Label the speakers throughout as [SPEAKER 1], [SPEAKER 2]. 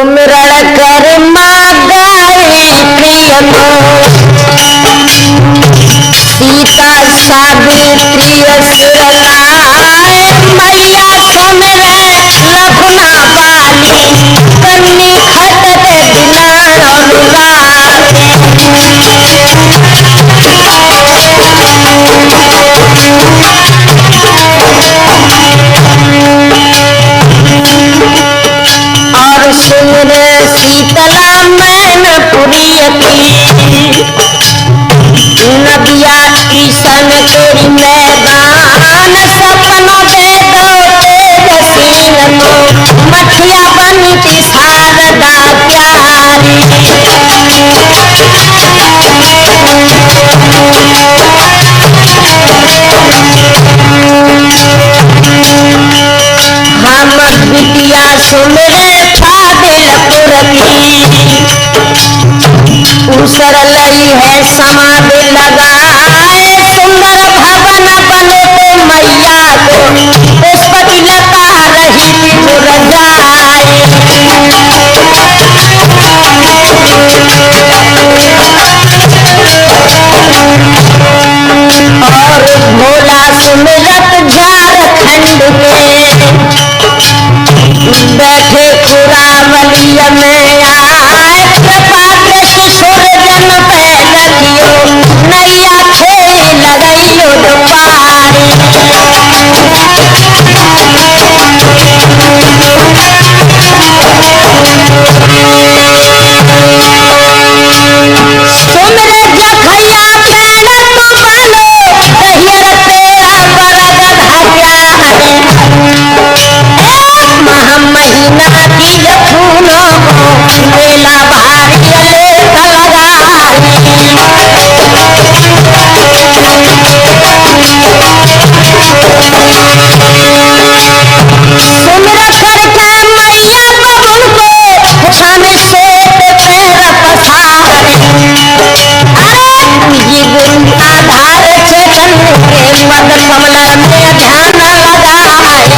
[SPEAKER 1] सुमिरन कर मागाई प्रिय को सीता सावित्री सिरनाए मैया सुमिरे लखना बाली कन्नी खटत दिलान और सुमिरे शीतला मैनपुरी नदिया ईशन तेरी मैदान सपनों दे दो तेजसीन को मठिया बनती शारदा प्यारी हम बिटिया सुमिरे फादिलपुर की उसर लई है समाधि लगाए सुंदर भवन बने तो मैया को पुष्पति लता रही मुरझाए और भोला सुमिरत झारखंड के बैठे खुरावलिया में आए कृपा दृष्टि सुर जन पे रखियो नैया खेल लगइयो दुपारी सुमिरे जखैया बैल तो बनो कहियर तेरा बरद धप्यारी महीना की रखूनो मेला भारी लेख लगारी सुमिर करके मैया बबुल को छन से पैर पसारी अरे ये गुरु आधार चेतन के पद कमल में ध्यान लगाए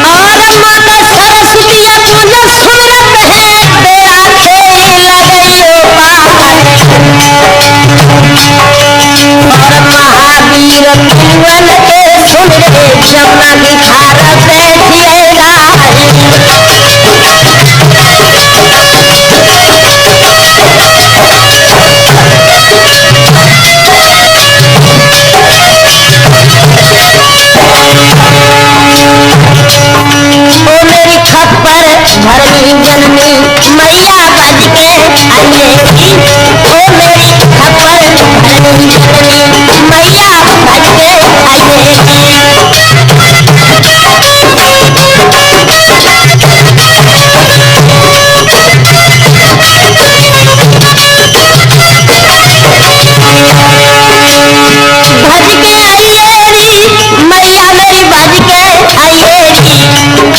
[SPEAKER 1] और माता सरस्वती तुझ सुमिरत है तेरा खेल लगइयो पार और महावीर जीवन के सुमिरे जमुना की खार बैठिए राही ओ मेरी खप्पर धरनी जननी मैया बज के आइएगी ओ मेरी खप्पर धरनी जननी मैया बज के आइएगी भज के आइएगी मैया मेरी भज के आइएगी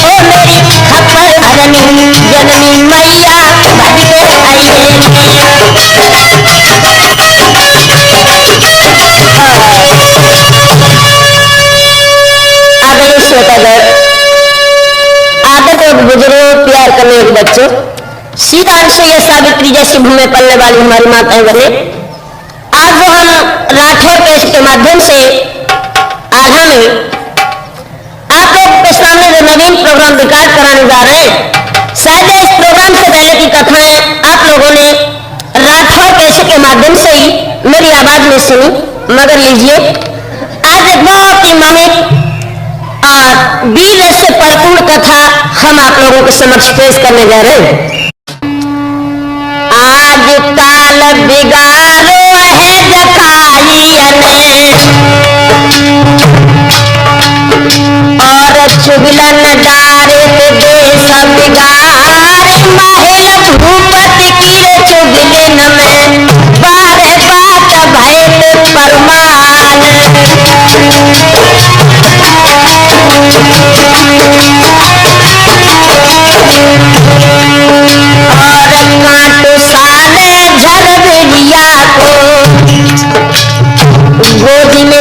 [SPEAKER 1] ओ मेरी खप्पर धरनी जननी मैया भज के आइएगी आदरणीय श्रोतागण आदर और बुजुर्गों प्यार करने वाले बच्चों सीता अनुसुईया सावित्री जैसी भूमि पलने वाली हमारी माताएं बने आज जो हम राठौर कैसेट के माध्यम से आधा में आप लोग के सामने जो नवीन प्रोग्राम रिकॉर्ड कराने जा रहे हैं शायद इस प्रोग्राम से पहले की कथाएं आप लोगों ने राठौर कैसेट के माध्यम से ही मेरी आवाज में सुनी मगर लीजिए आज एक बहुत ही मामिक और वीर से परिपूर्ण कथा हम आप लोगों के समक्ष पेश करने जा रहे हैं। आज काल बिगाड़ो है जकाइयने और चुगलन डारे देश बिगाड़े महल भूपति की चुगलन में बारे बात भय परमान गोदी में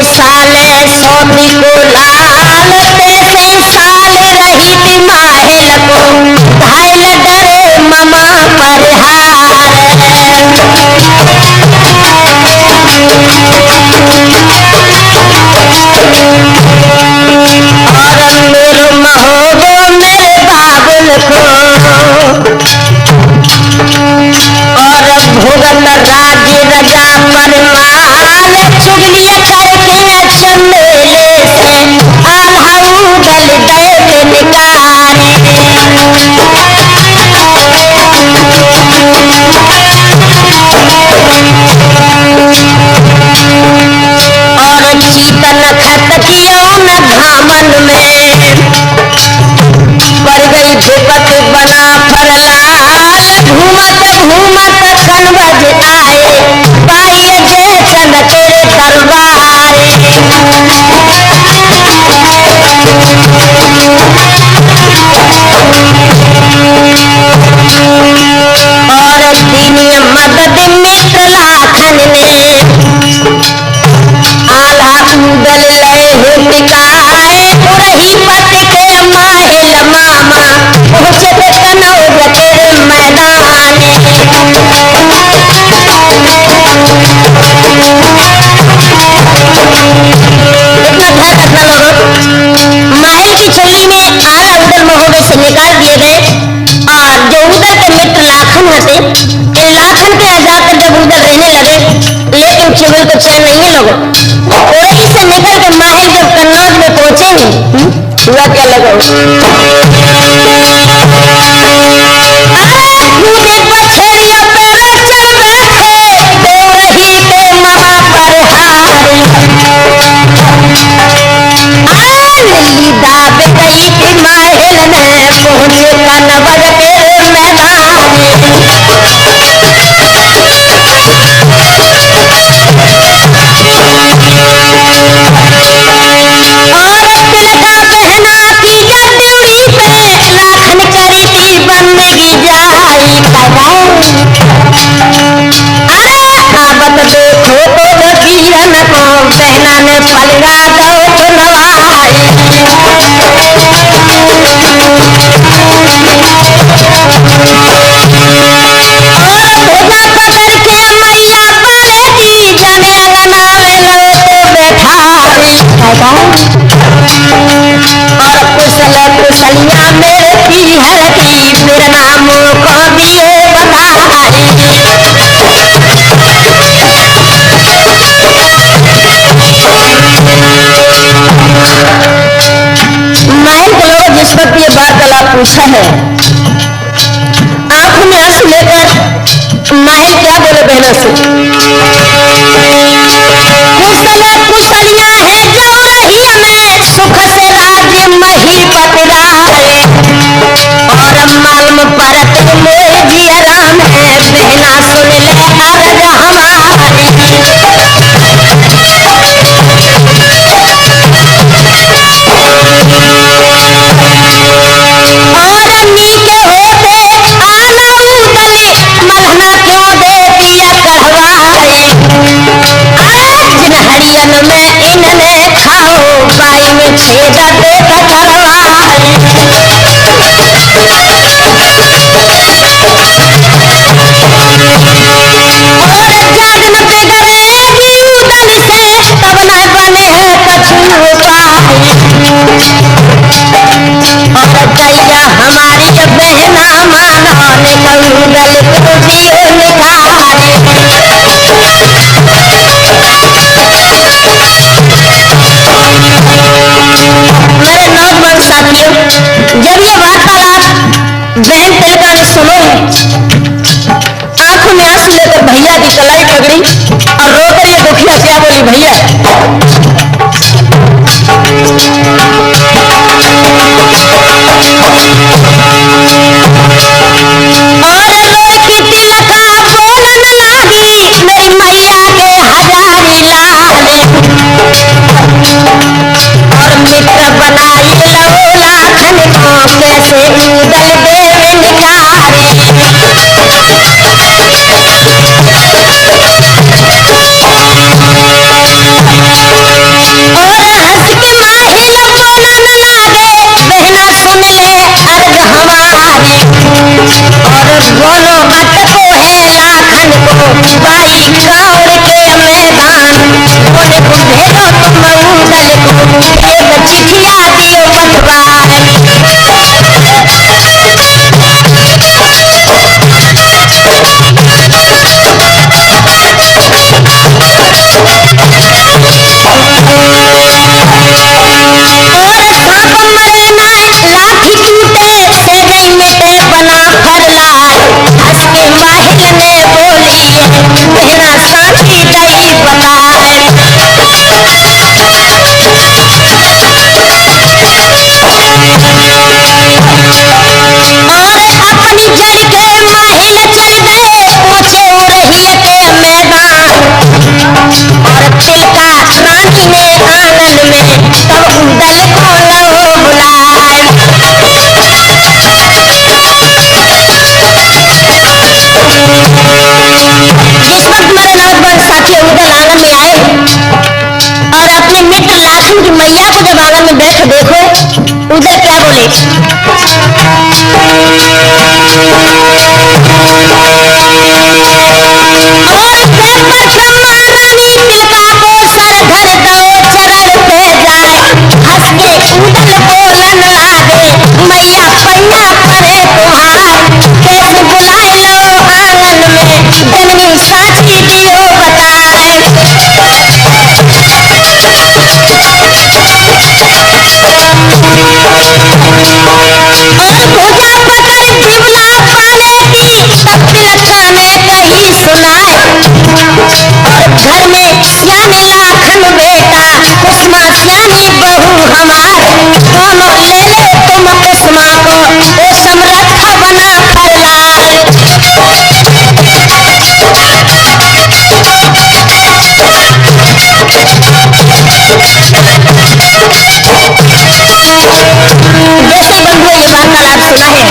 [SPEAKER 1] ध्यान रखना लोगों, महल की चुल्ली में आरा उदल महोदय से निकाल दिए गए और जो उदल के मित्र लाखन हते, इन लाखन के यहाँ जाकर जब उदल रहने लगे, लेकिन चुगल को चैन नहीं है लोगों। ओरही से निकल के महल जब कन्नौज में पहुंचे हुआ क्या लगा, पूछा है। आंखों में आंसू लेकर माहिर क्या बोले बहना से, कुशल कुशलियां है जो रही में सुख से राज्य मही पतराए और मालूम परत मोह जिया राम है बहना सुन ले अर्ज हमारी। जब ये वार्तालाप बहन तिलका ने सुनो, आंखों में आंसू लेकर भैया की कलाई पकड़ी और रोकर ये दुखिया क्या बोली, भैया और रोई की तिलका बोलन लागी मेरी मैया के हजारी लाले और मित्र बनाई लो लाखन को कैसे उदल देवे निकारी। और हंस के माहिल बोलन लागे बहना सुन ले अर्ज हमारी और बोलो बत को है लाखन को बाई काउर के मैदान बोले को भेजो तुम उदल को एक चिठिया दियो बंधवाए। मैया को जब आंगन में बैठ देखो उधर क्या बोले, और महारानी तिलका को सर धर दो चरण पे जाए भुजा पकड़ जीवना पाने की तब तिलक ने कही सुनाए। और घर में सियाने लाखन बेटा कुसुमा सियानी बहू हमार। दोनों ले ले तुम कुसुमा को ओ समरथ बना कर लाए। जैसे बंधुओं ये वार्तालाप सुना है,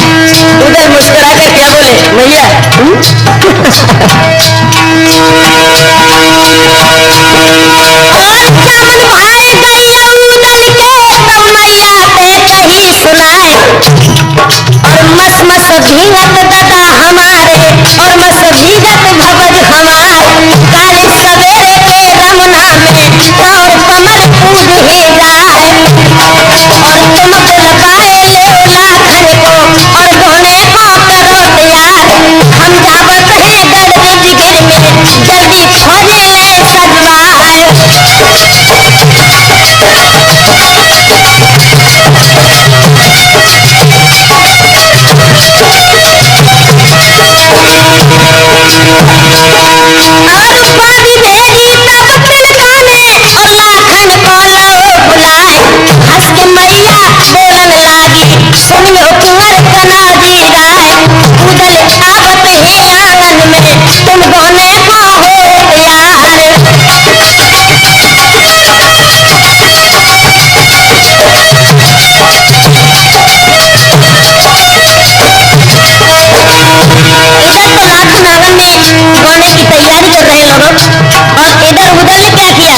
[SPEAKER 1] उधर मुस्कुरा कर क्या बोले भैया और चावल भाई गैया उदल के तब मैया पे कही सुनाए। और मस मस भीगत दादा हमारे और मस भीगत भवज हमार। काली सवेरे के रमना में और कमर कूद ही जाए। और तुम बुलवाए ले लाखन को और घोड़े को करो तैयार। हम जावत हैं गढ़ जिगिर में जल्दी खोजे ले सजवाए। और पादी भेजी तब तिलकाने और लाखन को लो बुलाए। हंस के मैया बोलन लागी सुनियो कुंवर कनाजी गाय। उदल आवत ही आंगन में तुम दोने को हो तैयार। इधर तो नाथन आंगन में गाने की तैयारी कर रहे लोगों। और इधर उदल ने क्या किया?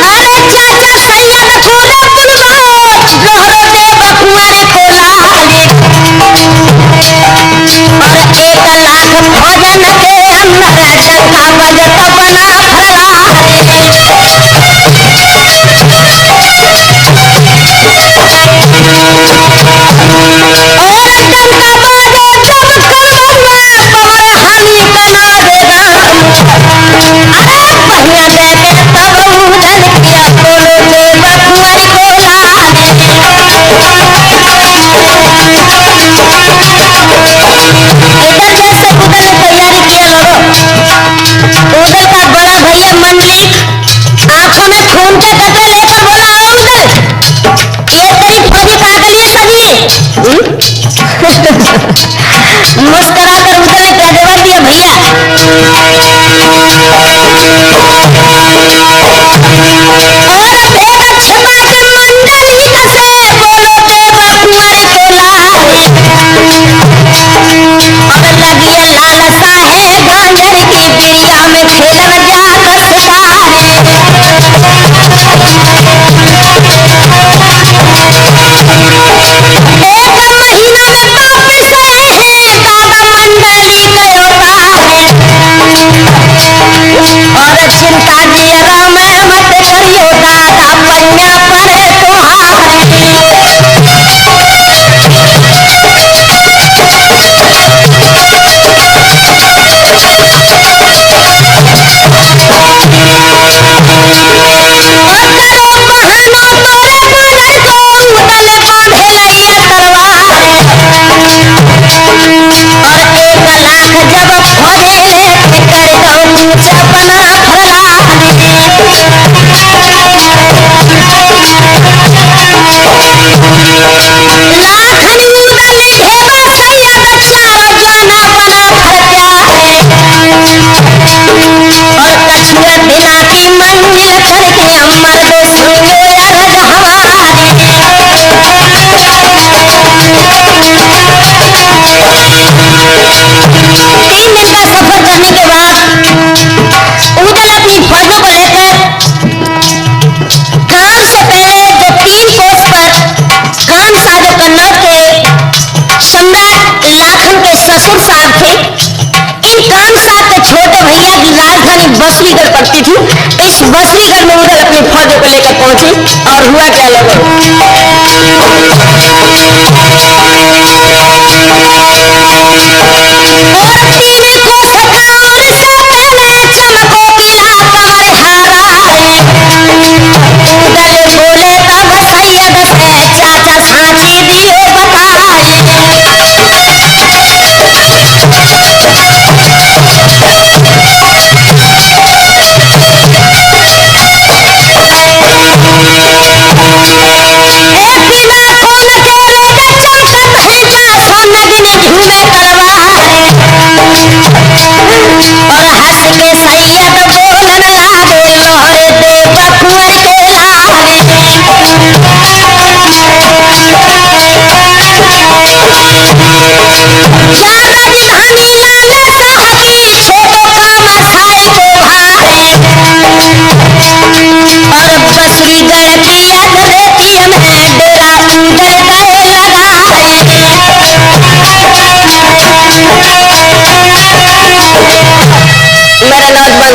[SPEAKER 1] अरे चाचा सैयद खोले पुलवाओ जोहरो देव कुंवर को लागे। और 1 लाख भोजन के अंदर डका बजत बना फरलाए। और डंका बाजे जब कलवा पवर हानि कना देगा। अरे पहिया देके तब उदल किया बोलो देव कुंवर को लागे। इधर जैसे उदल ने तैयारी किया लोगों। उदल का बड़ा भैया मंडलिक आंखों में खून के कतरे लेकर बोला उदल ये तेरी फौजी पागल है सभी। मुस्कुरा कर उदल ने क्या जवाब दिया भैया? और भेद छिपा के मंडली से बोलो देव कुंवर को लाए। और लगी लालसा है गांजर की बिरिया में खेलन जात सितारे। एक महीना में वापिस आए हैं दादा मंडली गयो तारे। और चिंता जियरा में मत करियो दादा पैया पड़े तुहारे। करो बहानो तोरे बानर को उदल बांधे लैया तलवार। और 1 लाख जब खोजे लेके कर दो ऊंचा बना फरलाए। लाखनी उदल भेबा सैयद चाव जाना बना फर प्यारे। और कछुआ दिना की मंजिल करके अमर दो सुनियो अरज हमारी। 3 दिन का सफर करने के बाद उदल अपनी फौजों को लेकर काम से पहले जो 3 कोस पर खान शाह जो कन्नौज के सम्राट लाखन के ससुर साहब थे, इन खान साहब के छोटे भैया की राजधानी बसरीगढ़ पड़ती थी। इस बसरीगढ़ में उदल अपनी फौजों को लेकर पहुंची। और हुआ क्या लोगों? और 3 कोस गांव से पहले चमको किला कमर हारा। उदल बोले तब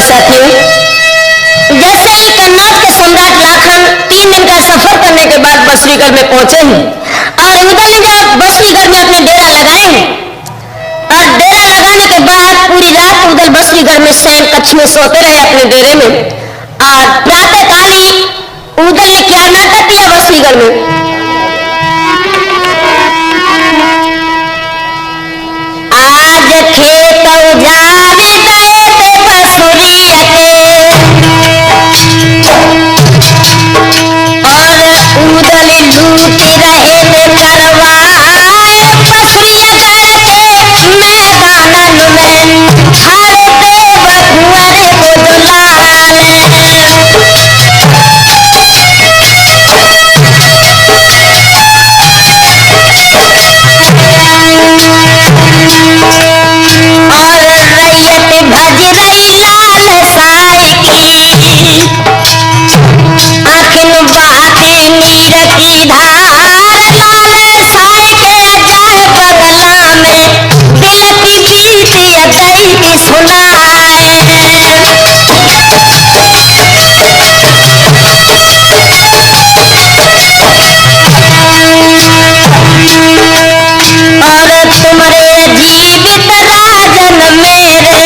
[SPEAKER 1] साथियों, जैसे ही कन्नौज के सम्राट लाखन 3 दिन का सफर करने के बाद बसरीगढ़ में पहुंचे हैं और उधर ने जब बसरीगढ़ में अपने डेरा लगाए हैं और डेरा लगाने के बाद पूरी रात उधर बसरीगढ़ में शयन कक्ष में सोते रहे अपने डेरे में और प्रातःकाल ही उधर ने क्या नाटक किया बसरीगढ़ में। आज खेत उजाड़ गए थे बसुरिया के और उदल लूट रहे थे करवाए बसुरिया के मैदानन में हर देव कुंवर को दुलारे। और रैयत भज रही लाल साई की आखिन बहाती नीर की धार लाल साई के अजय बगला में दिल की बीती अजय की सुनाए। और तुम्हारे जीवित राजन मेरे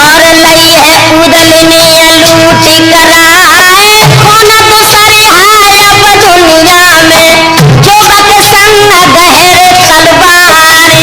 [SPEAKER 1] और लई है उदलनी लूटी कराए खून तो सरे हाय अब दुनिया में जो बत संग गहरे तलवारी।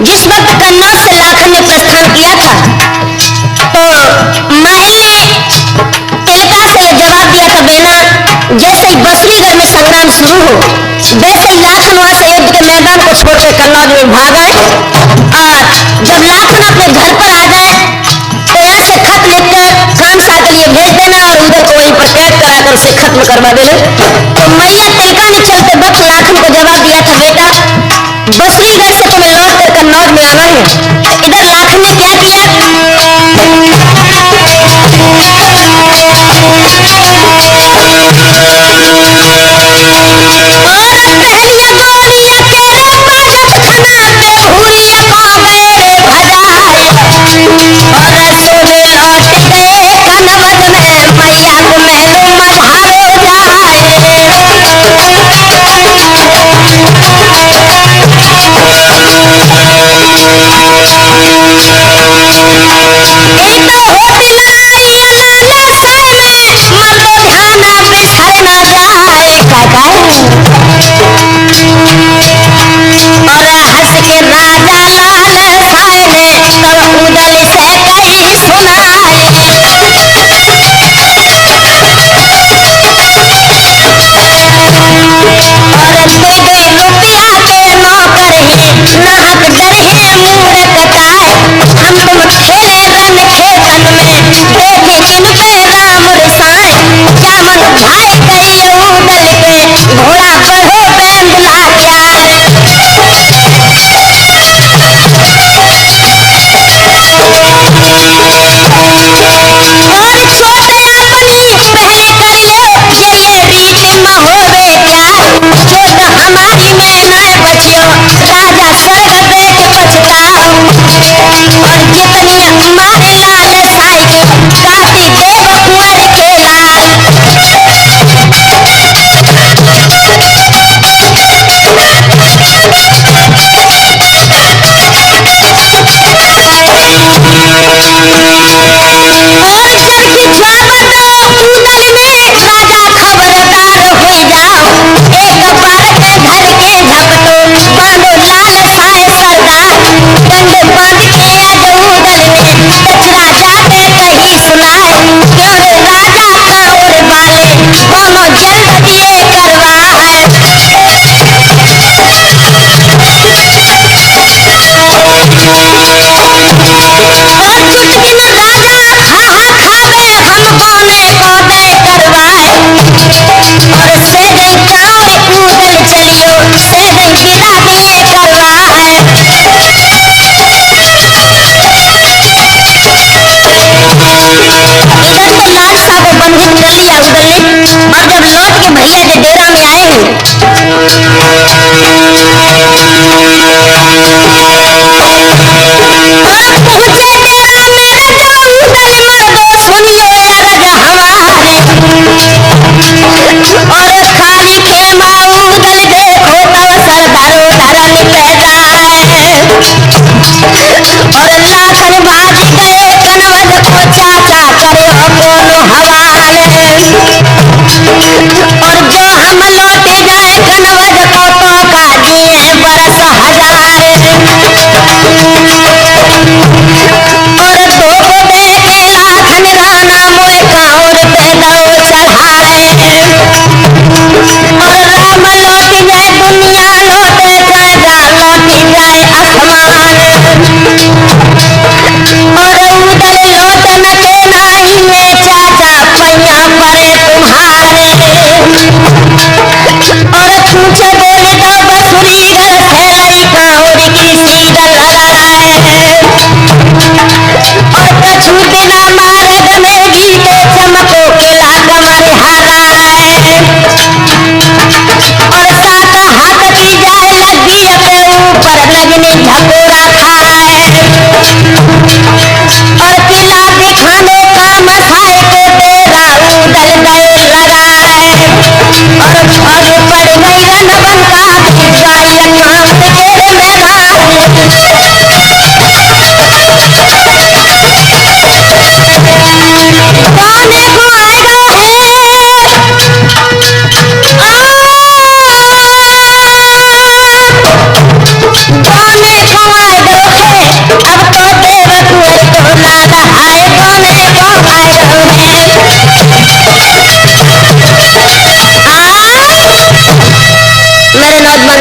[SPEAKER 1] जिस वक्त कन्नौज से लाखन ने प्रस्थान किया था तो माहिल ने तिलका से जवाब दिया था, बेना जैसे ही बसरीगढ़ में संग्राम शुरू हो वैसे ही लाखन वहां से युद्ध के मैदान को छोड़कर कन्नौज में भाग आए और जब लाखन अपने घर पर आ जाए तो यहाँ से खत लिखकर खानसा के लिए भेज देना और उधर को वहीं पर कैद कराकर उसे खत्म करवा देना। तो मैया तिलका ने चलते वक्त लाखन को जवाब दिया था, बेटा बसरीगढ़ से तुम्हें लौट कर कन्नौज में आना है। इधर लाखन ने क्या किया,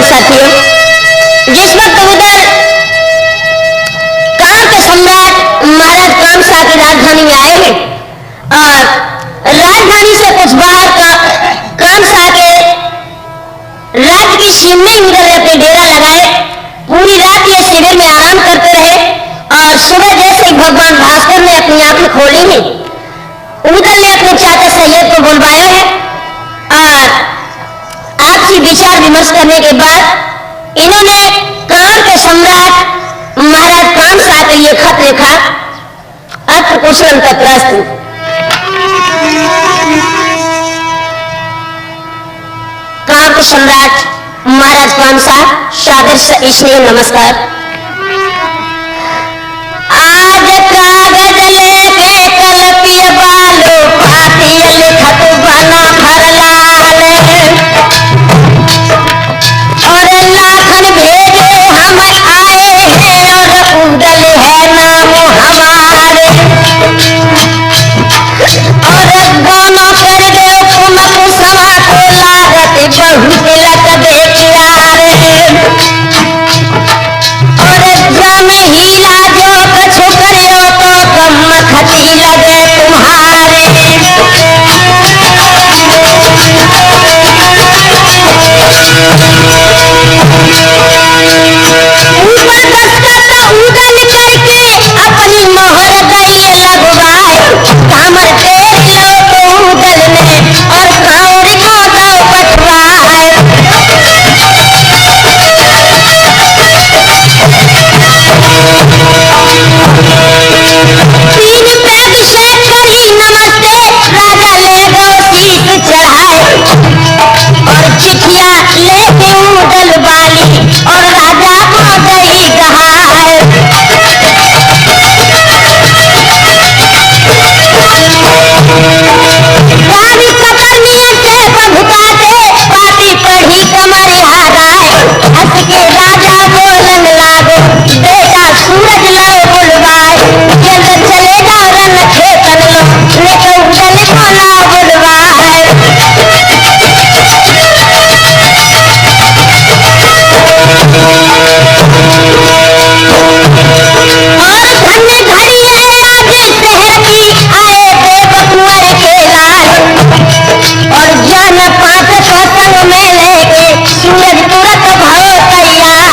[SPEAKER 1] साथियों, जिस वक्त आंखें खोली ही उदल ने अपने चाचा सैयद को बुलवाया है और आपसी विचार विमर्श करने के बाद इन्होंने काम के सम्राट महाराज कामसा के लिए खत लिखा। अत्र कुशलम तत्रास्तु। काम के सम्राट महाराज कामसा सादर से स्नेह नमस्कार। आज कागज लेके कल पिय बालो पाती लिखत बना भरलाल और लाखन भेजे हम आए हैं और उदल है नाम हमारे और दोनों कर दे तुम कुसवा को लागत बहुत लग बेचारे और जन हीला जो कछु करो तो कम खती लगे तुम्हारे ऊपर दस्तखत उदल करके अपनी मोहर दई लगवाए कामर तेल लो तो उदल ने और कांवरी को दो पटवाए तीन पैद से कही नमस्ते राजा ले गो शीश चढ़ाए और चिट्ठियां लेके उदल वाली और राजा को गई गहाए गाड़ी कतरनिया से प्रभुता दे पाती पढ़ी कमर हाराए हंस के राजा बोलन लागो बेटा सूरज लो बुलवाए जल्द चले जाओ रन खेतन लो लेके उदल को ला बुलवाए और धन्य घड़ी है आज शहर की आए देव कुंवर के लाल और जन पात को संग में लेके सूरज तुरंत भयो तैयार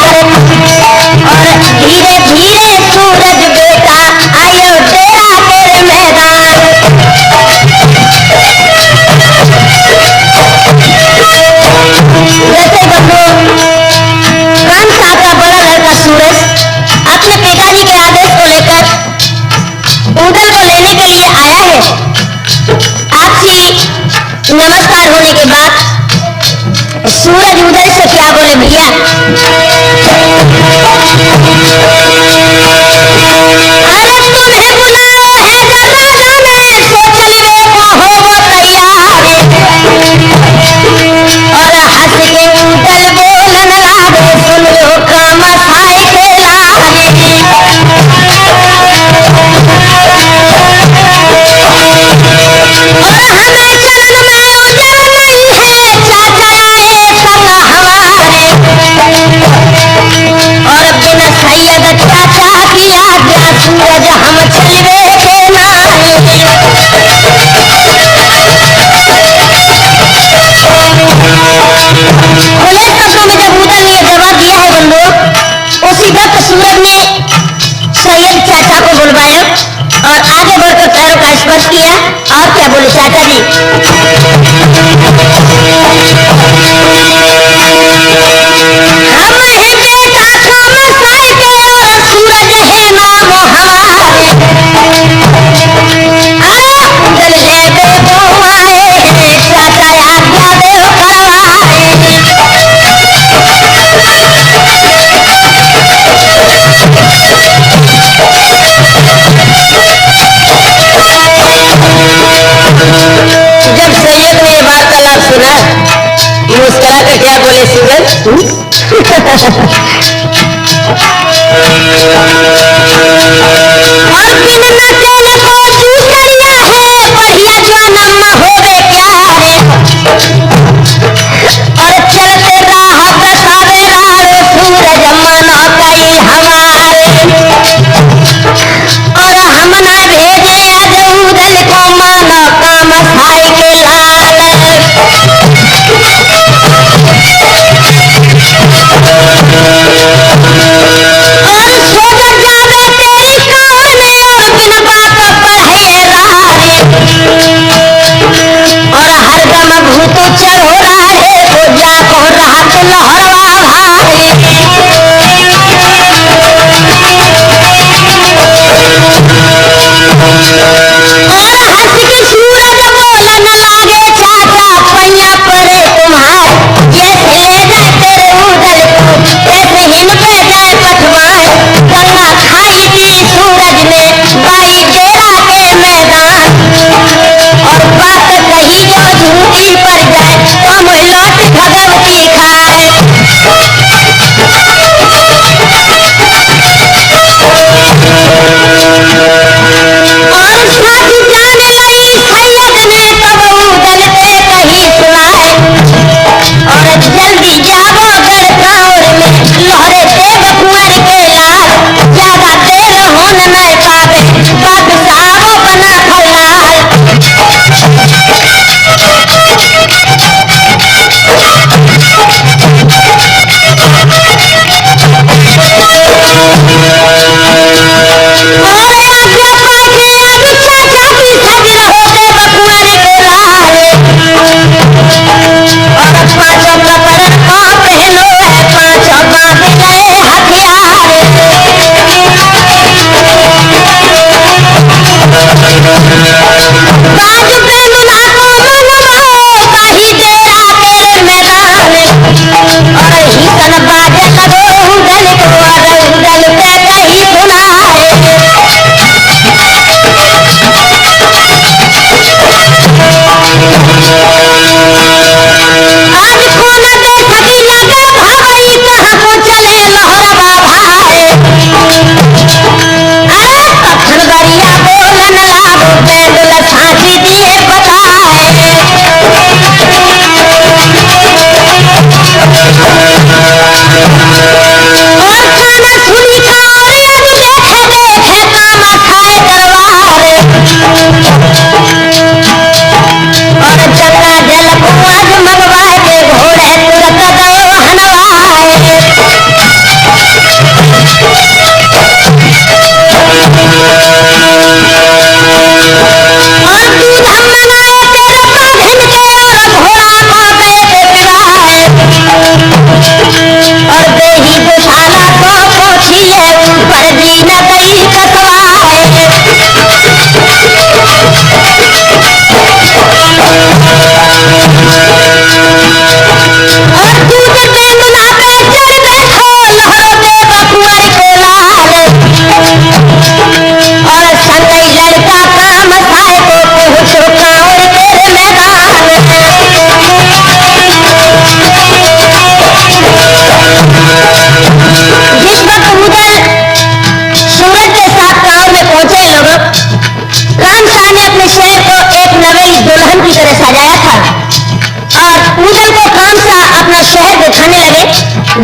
[SPEAKER 1] और धीरे धीरे सूरज बेटा आयो डेरा तेरे मैदान जैसे बंधु कामसा का बड़ा लड़का सूरज अपने पिताजी के आदेश को लेकर उदल को लेने के लिए आया है। आपसी नमस्कार होने के बाद सूरज उदल से क्या बोले भैया अरे तुम्हें बुलाओ है जरा ने सोच ले को हो वो तैयार और हंस के उदल बोलन लागे सुन लो कामसाई के लागे और हमें चरण में उजर नहीं है चाचा आए संग हमारे और बिन सैयद चाचा की आज्ञा सूरज हम चलवे के नारे खुले शब्दों में जब उदल ने जवाब दिया है बंधु उसी वक्त सूरज ने सैयद चाचा को बुलवाया और आगे बढ़कर पैरों का स्पर्श किया और क्या बोले चाचा जी हम है बेटा कामसाई के और सूरज है नाम हमारे अरे उदल देवे को आए हैं चाचा आज्ञा देव करवाए जब सैयद ने ये वार्तालाप सुना मुस्कुरा कर क्या बोले सूरज और बिन नकेल को दूसरिया है बढ़िया जन्म होवे प्यारे और चलते राह बतावे राड़ो सूरज मनो कई हमारे और हम ना भेजे आज उदल को मानो कामसाई के लाल और सोजर जावे तेरी कहानी और बिन बात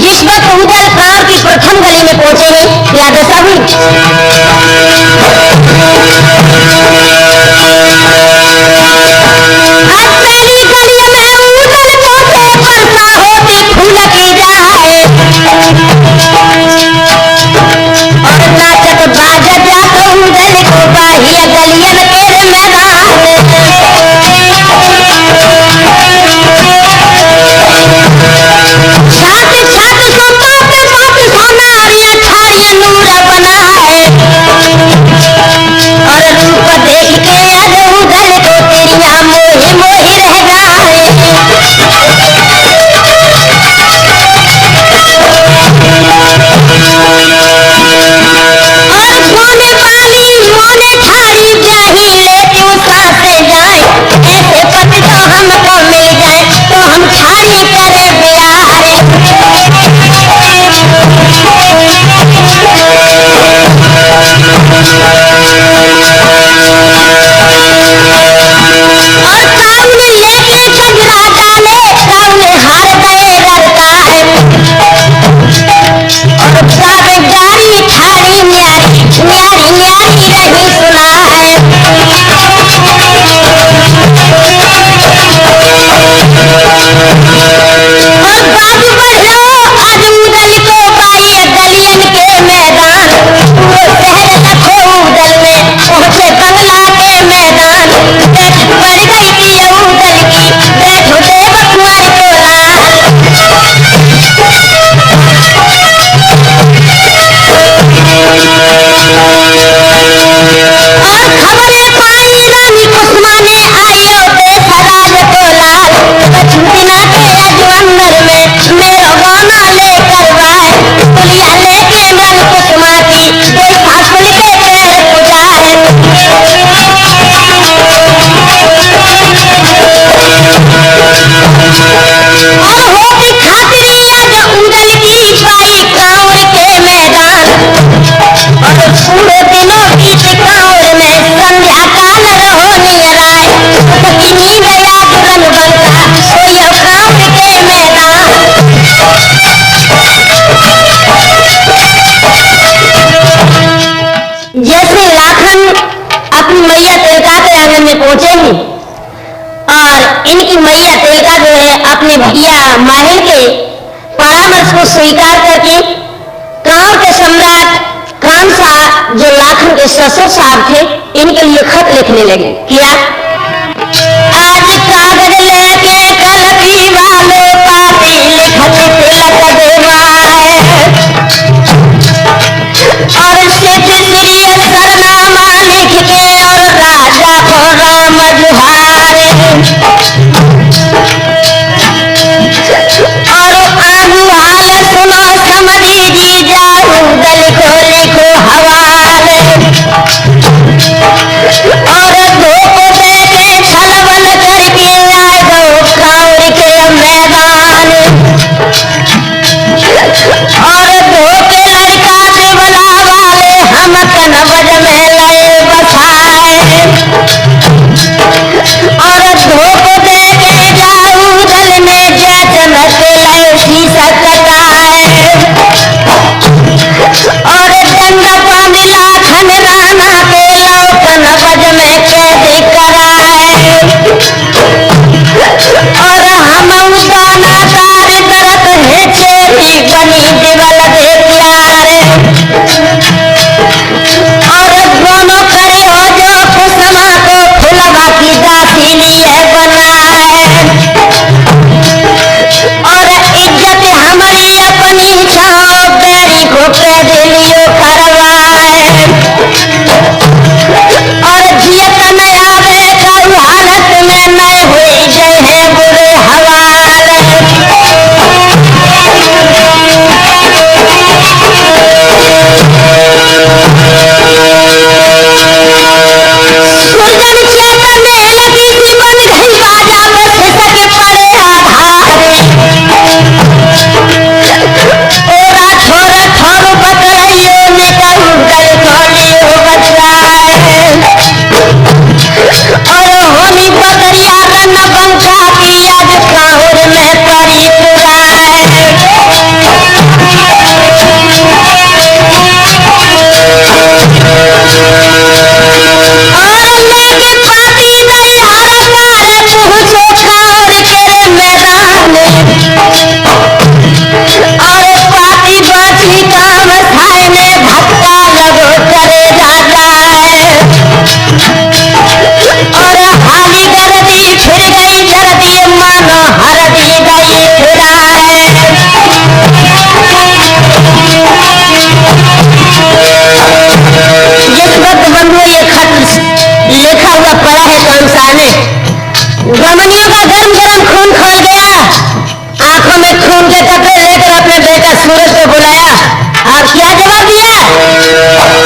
[SPEAKER 1] जिस वक्त उदल प्राण की प्रथम गली में पहुंचे हैं या दशा हुई। आज पहली गली में उदल पहुंचे परसा होती फूल की जाए और नाचत बाजत जात उदल को बाह्य गलियन के मैदान पहुंचे ही और इनकी मैया तेलका जो है अपने भैया माहिर के परामर्श को स्वीकार करके गांव के सम्राट कानसा जो लाखन के ससुर साहब थे इनके लिए खत लिखने लगे। क्या आज कागज लेके कलपी वाले पापी लिखत तिलक देवाए और सिद्ध श्री सरनामा लिख के और राजा को राम जुहारे और आगू हाल सुनो समझी जी जाऊ दल को लिखो हवाले और धूप दे के छलबल करके आए गो कांवर के मैदान और धोके लड़का देवला वाले हम कनवज में लए बसाए और धूप दे के जाऊ दल में जैतन के लए शीशा कटाए और दंड पानी लाखन राना के लो कनवज में कैद कराए और हम उदाना तार करत है चेरी बनी दिवल दे प्यारे और दोनों करे हो जो कुसमा को फुलवा की दासी लिए बनाए और इज्जत हमारी अपनी छाओ बेरी को कैद लियो करवाए और जियत न आवे कऊ हालत में न हुई गए हैं बुरे हवाले सुरजन चेतन में लगी थी बन गई बाजा में खिसक पड़े आधारे ओरा छोरा थोरू बकरइयो निकल गल खोलियो बचाए और होनी बकरिया रन बंका की आज काहुर में पड़ी पुराए और लेके पाती नहीं हर पारे पहुंचो काहुर के मैदान और पाती बाछी काम खाए में धक्का लगो करे जाता है और हाली गर्दी फिर गई जर्दी मानो हरदी गई फिराए जिस वक्त बंधु ये खत लिखा हुआ पड़ा है कानसा ने गमनियों का गर्म गर्म खून खोल गया आंखों में खून के कपड़े लेकर अपने बेटा सूरज को बुलाया और क्या जवाब दिया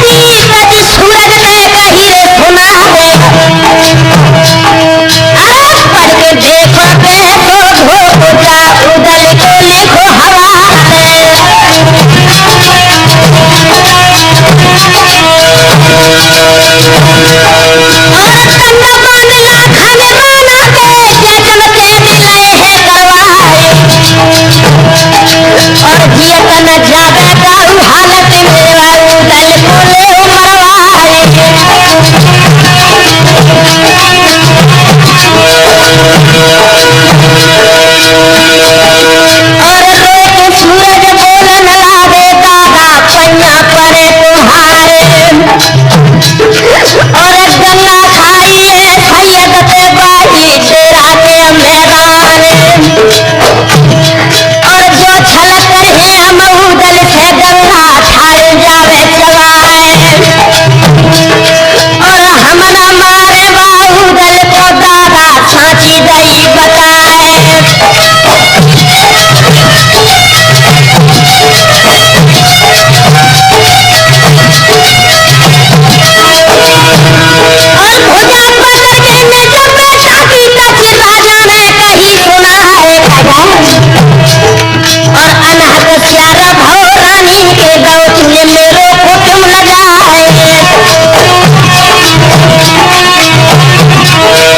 [SPEAKER 1] सूरज ने कही रे सुना दे पढ़ के देखो के तो धोप जा उदल को लिखो हवाले और तन्ना मान लाखन राना के जैतन के दिले है करवाए और जियत न जावे काऊ हालत में उदल को ले मरवाए और रोक सूरज बोलन लागे दादा पैया परे तुम्हारे और गंगा खाइए सैयद के बाही तेरा के मैदान और जो छलक कर है हम उदल से गंगा ठाए जावे चलाए और हमारा मारे बाउदल को दादा सांची गई बताए और भुजा पकड़ के में जब बेटा की तच राजा ने कही सुना है खबर और अनाथ प्यारा भव रानी के गौच में मेरो कुटुम न जाए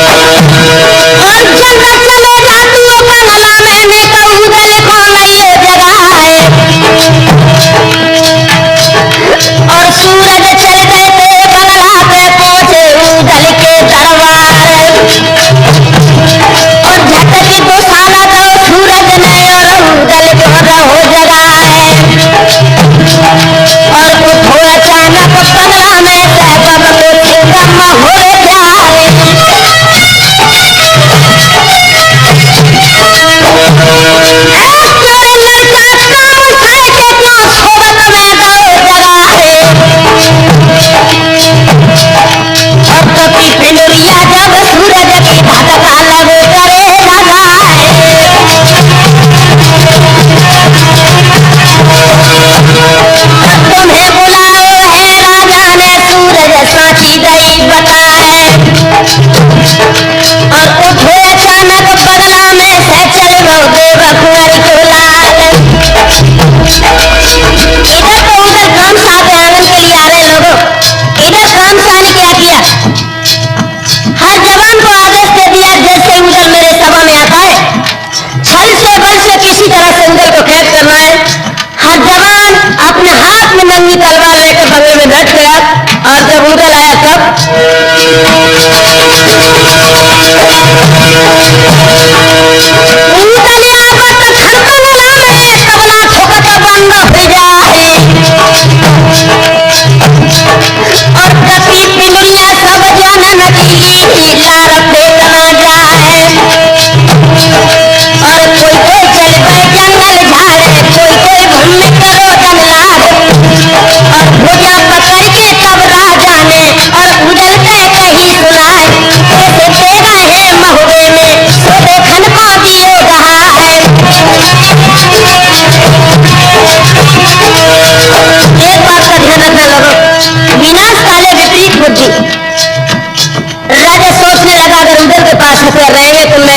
[SPEAKER 1] और चंदा चलेगा तू बंगला मैंने कहूदल को नहीं जगाए और सूरज चल गए थे बंगला पे पहुंचे उदल के दर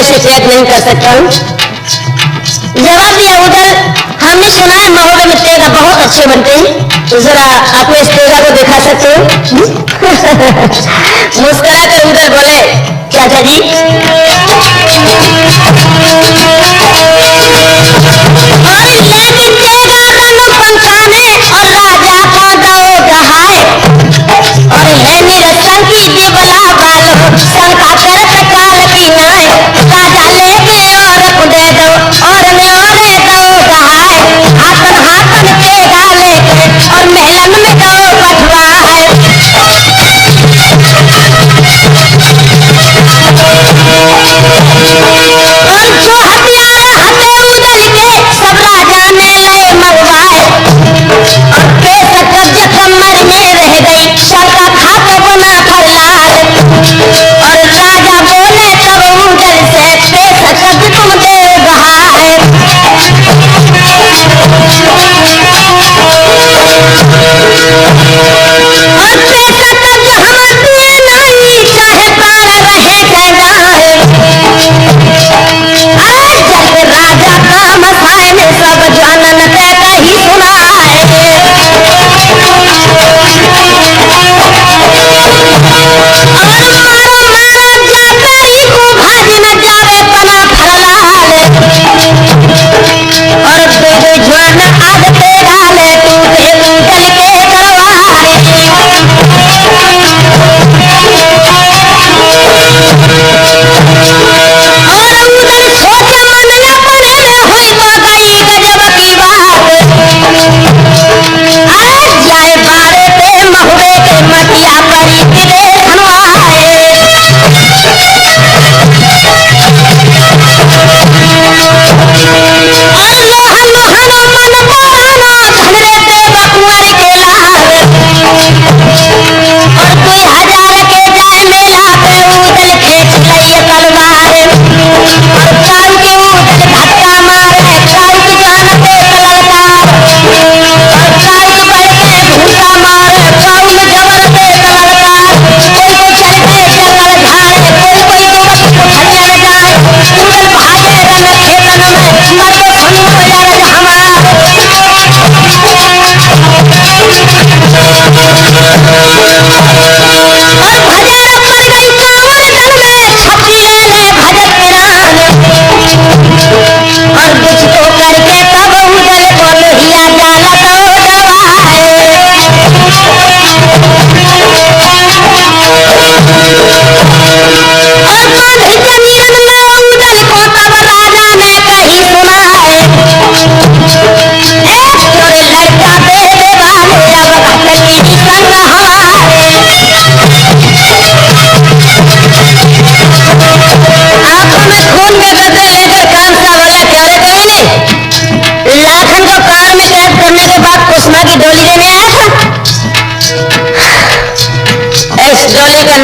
[SPEAKER 1] शिकायत नहीं कर सकता हूँ। जवाब दिया उधर, हमने सुना है महोदय में तेगा बहुत अच्छे बनते हैं, तो जरा अपने इस तेगा को दिखा सकते हो? मुस्कुरा कर उधर बोले, चाचा जी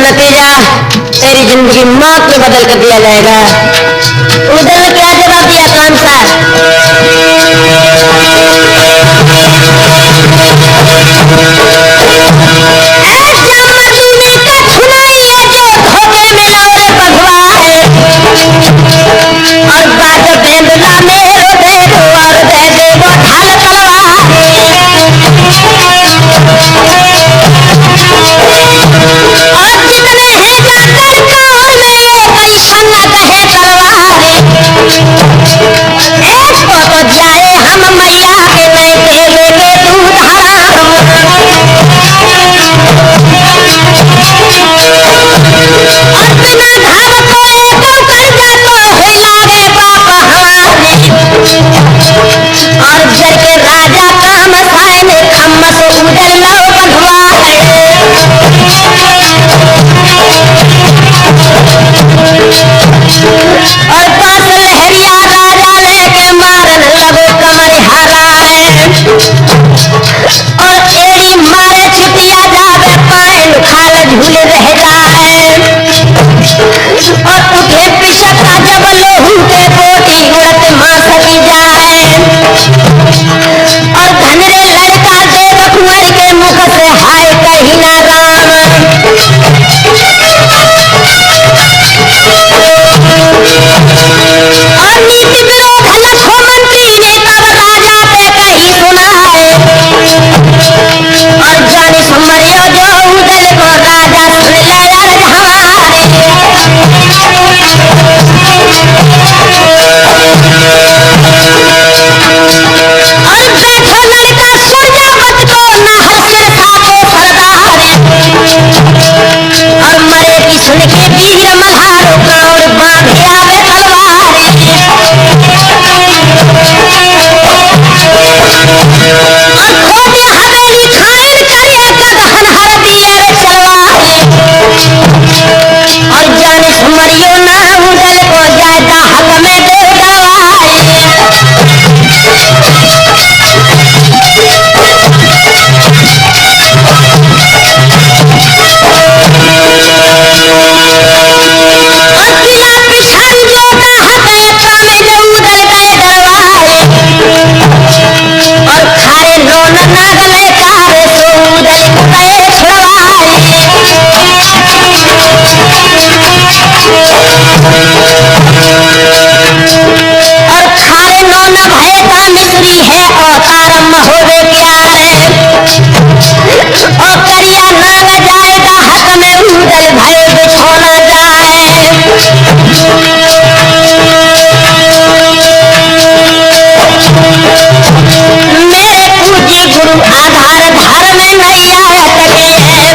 [SPEAKER 1] नतीजा तेरी जिंदगी मौत में बदल कर दिया जाएगा। उधर ने क्या जवाब दिया खान साहब? भूले रह जाए और उठे पिशका जब लोहू के पोटी उड़त मां सकी जाए और घनरे लड़का देव कुंवर के मुख से हाय कही ना राम और नीति विरोध लखो मंत्री ने तब राजा पे कही सुनाए और जाने सुमरियो जो उदल को राजा सुन ले अर्ज हमारे और बैठो लड़का सूर्यावत को नाहर सिरसा को सरदार और मरे की सुन के वीर मल्हारों का और बांधे आवे तलवार खोदी हवेली खायर करे गदहन हर दिए रे चलवाए और जाने सुमरियो ना उदल को जायदा हक में दे दवाए अतिया पिछाड़ी जोता हते कामे जो उदल गए दरवाए और खारे लोन नागले कारे सो उदल गए छुड़वाए और खारे लोन भय का मिस्री है अवतारम होवे प्यारे और करिया नाग जाएगा हक में उदल भय बिछोना जाए मेरे पूजी गुरु आधार धार में नैया अटके है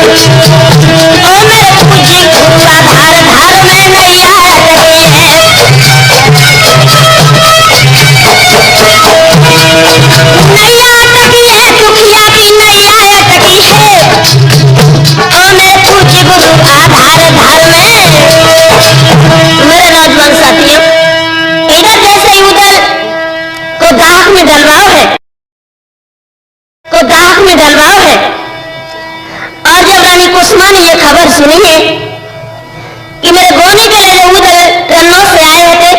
[SPEAKER 1] ओ मेरे पूजी गुरु आधार धार में नैया अटके है नैया अटकी है दुखिया की नैया अटकी है ओ मेरे पूजी गुरु आधार धार में मेरे नौजवान साथियों इधर जैसे उधर को दाग में डलवाओ है और जब रानी कुसुमा ने ये खबर सुनी है कि मेरे गोनी के लिए उधर रन्नों से आए थे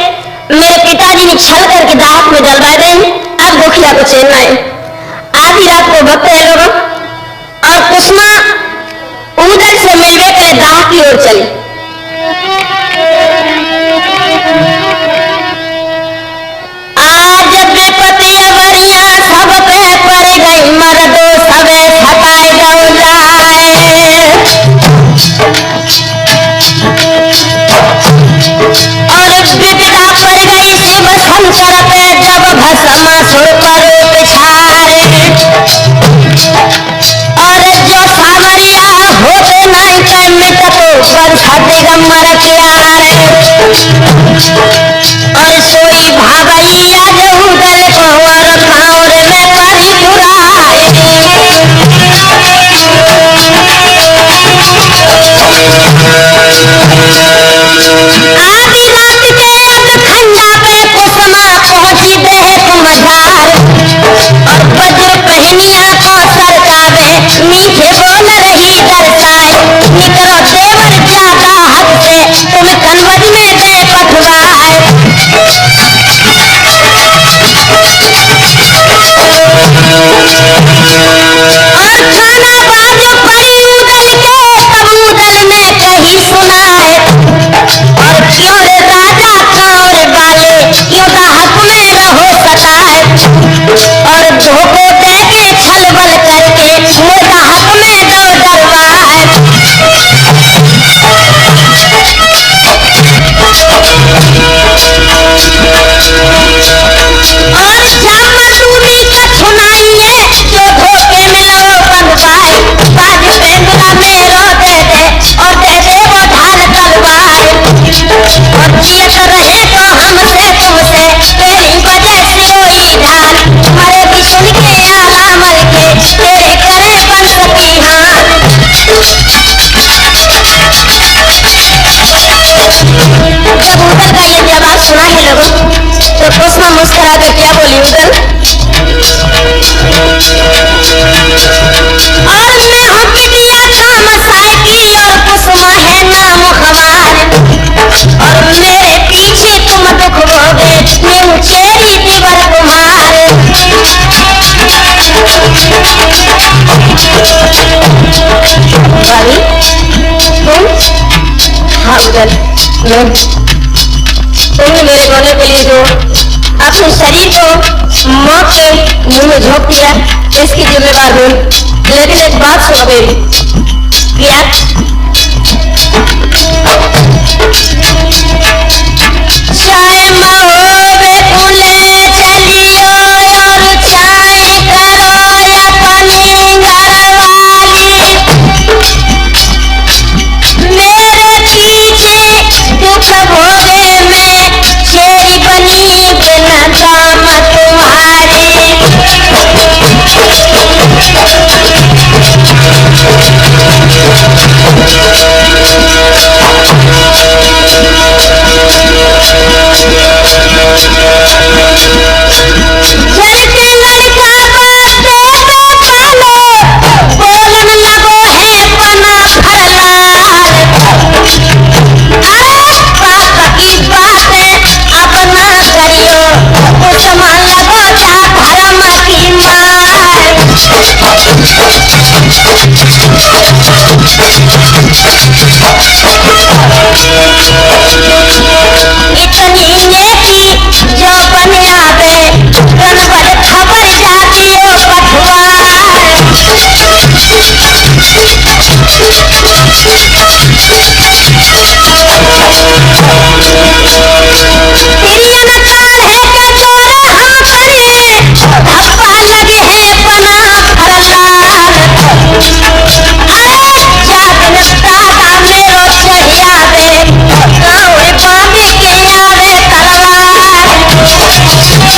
[SPEAKER 1] मेरे पिताजी ने छल करके दाग में डलवा दें अब गोखिया को चैन आए आधी रात को भक्त है लोगों और कुसुमा उधर से मिलने के लिए दाग की ओर चली आज विपत्ति अवरिया सब पे पड़ गई मर्दो सबे थकाए जाओ जाए और विपदा पड़ गई शिव शंकर पे जब भस्मासुर पर पिछारे और जो सावरिया होते नहीं के मिटतो पर छाते मर प्यारे और सोई भागैया जो उदल को और कांवर में करी बुराई आधी रात के अब खंडा पे कुसुमा पहुंची देख मझार और वज्र पहनिया को सरकावे मीठे बोल रही दर्शाए निकलो देवर ज्यादा हद से तुम कनवज में दे पठवाए और खाना बाज पड़ी उदल के तब उदल ने कही सुनाए और क्यों रे राजा कांवर वाले क्यों दाहक में रहो सताए और धोखो दे के छलबल करके मुर्दा हक में दो डरवाए और जामर दूनी कछुनाइए जो धोखे में लो बनवाए बाज पेंदुला मेरो दे दे और दे दे वो ढाल तलवार और जियत रहे तो हमसे तुमसे तेरी वजह से कोई ढाल मरे भी सुन के आला मर के तेरे करे बन सकी हार जब उधर का ये जवाब सुना है लोगों तो कुसुमा मुस्कुरा कर क्या बोली उधर और मैं हूँ बिटिया काम साई की और तुमने मेरे रोने के लिए जो अपने शरीर को मौत के मुंह में झोंक दिया, इसकी जिम्मेदार हूँ। लेकिन एक बात सुनो बेबी, क्या चाहे महोबे फूले चलियो और चाहे करो अपनी घरवाली, मेरे पीछे दुख भोगे में शेरी बनी बिना दाम तुम्हारी। जलते लड़का बाते पालो, बोलन लगो है पना भरलाल। अरे बाप की बातें अब ना करियो, उसमें लगो जा धर्म की मार। इतनी नेकी जो बन आवे, गड़बड़ खबर जाती हो पठवार। तिरियन काल है के तोरे हम बने, धप्पा लगे है पना भरलाल। अरे जागन दादा मेरो चढ़िया दे, गाँव बांधी के आवे तलवार। साधन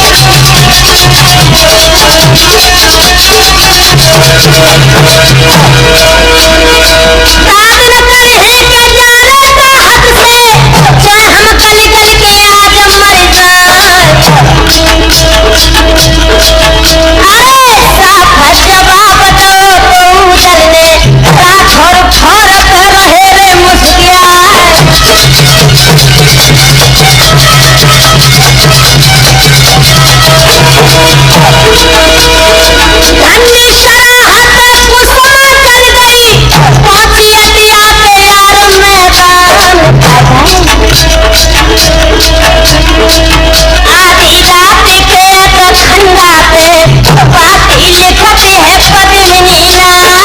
[SPEAKER 1] कर है के जाने का हद से, चाहे हम गल गल के आज मर जाए। अरे साफ जवाब दो तो उजलने, राठौर ठौर कर रहे रे मुस्कियार। धन्य शराहत कुसुम चल गई, पहुंची अतिया पे यार मैदान। आधी रात के ठंडा पे बाती लिखते है पद्मिनी लाल।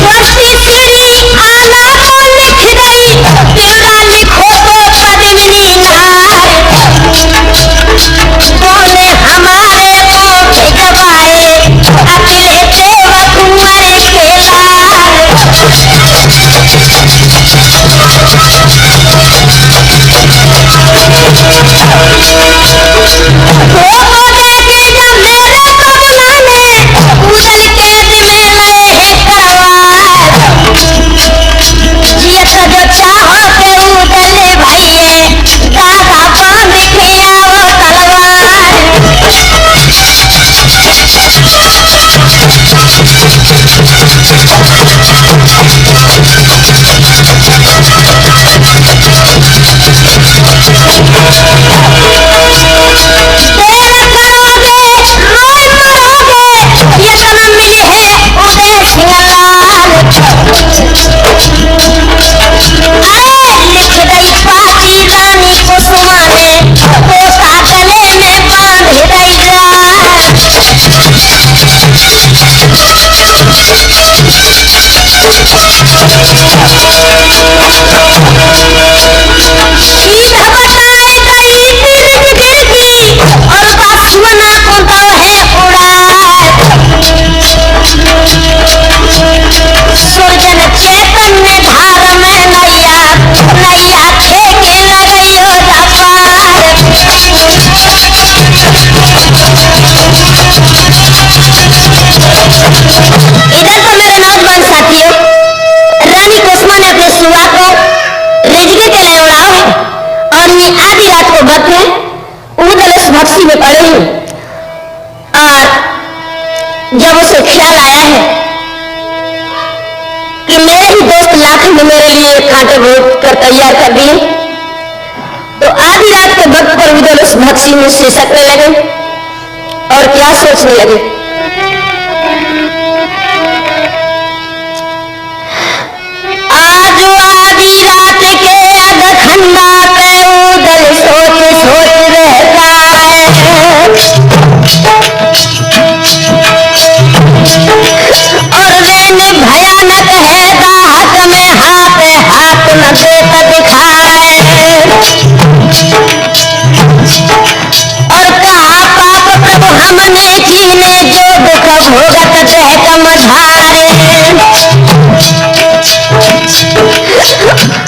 [SPEAKER 1] बस्ती सीढ़ी आला को लिख गई, ब्यौरा लिखो तो पद्मिनी लाल। बोले हमारे मुंह भिजवाए, अकेले देव कुंवर के लाल। वो देखे जब मेरे को बुलाने, उदल कैद में लड़े हैं करवार। जियत जो चाहो के उदले भइये, दादा बांध के आओ तलवार। देर करोगे रोई मरोगे, ये तना मिली है उदय सिंह लाल। अरे लिख गई पाची रानी कुसुमा ने, पोता गले में बांध रही लाल। सीधा बताए गई तिरज गिरगी, और बासुअना को दो है उड़ार। सुरजन चैतन्य धार में नैया, नैया फेंके लगइयो जापार। इधर तो मेरे नौजवान साथियों, रानी कुसुमा ने अपने सुआ को रिजगे के लिए उड़ाओ है, और ये आधी रात को वक्त है, उदल उस भक्ति में पड़े हूँ। और जब उसे ख्याल आया है कि मेरे ही दोस्त लाठी ने मेरे लिए खाटे भोग कर तैयार कर दिए, तो आधी रात के वक्त पर उदल उस भक्ति में सिसकने लगे और क्या सोचने लगे। मने कीने जो दुख भोगत देह कमझारे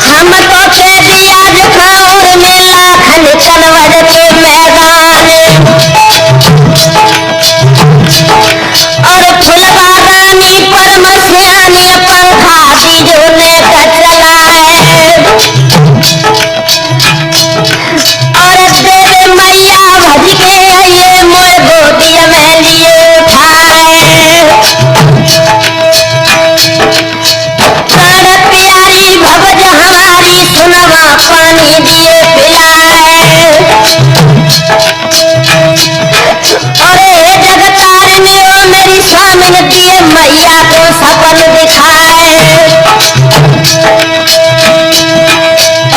[SPEAKER 1] हम तो के दिया जुखार में लाखन कनवर के मैदान और फुलबागानी पर मसियानी पंखा बिजोने का चला है और तेरे मैया भज के ये मोर गोदिया में लिए उठाए प्राण प्यारी भवज हमारी सुनवा पानी दिए पिलाए अरे जगतारिणी ओ मेरी स्वामिन दिए मैया को सपन दिखाए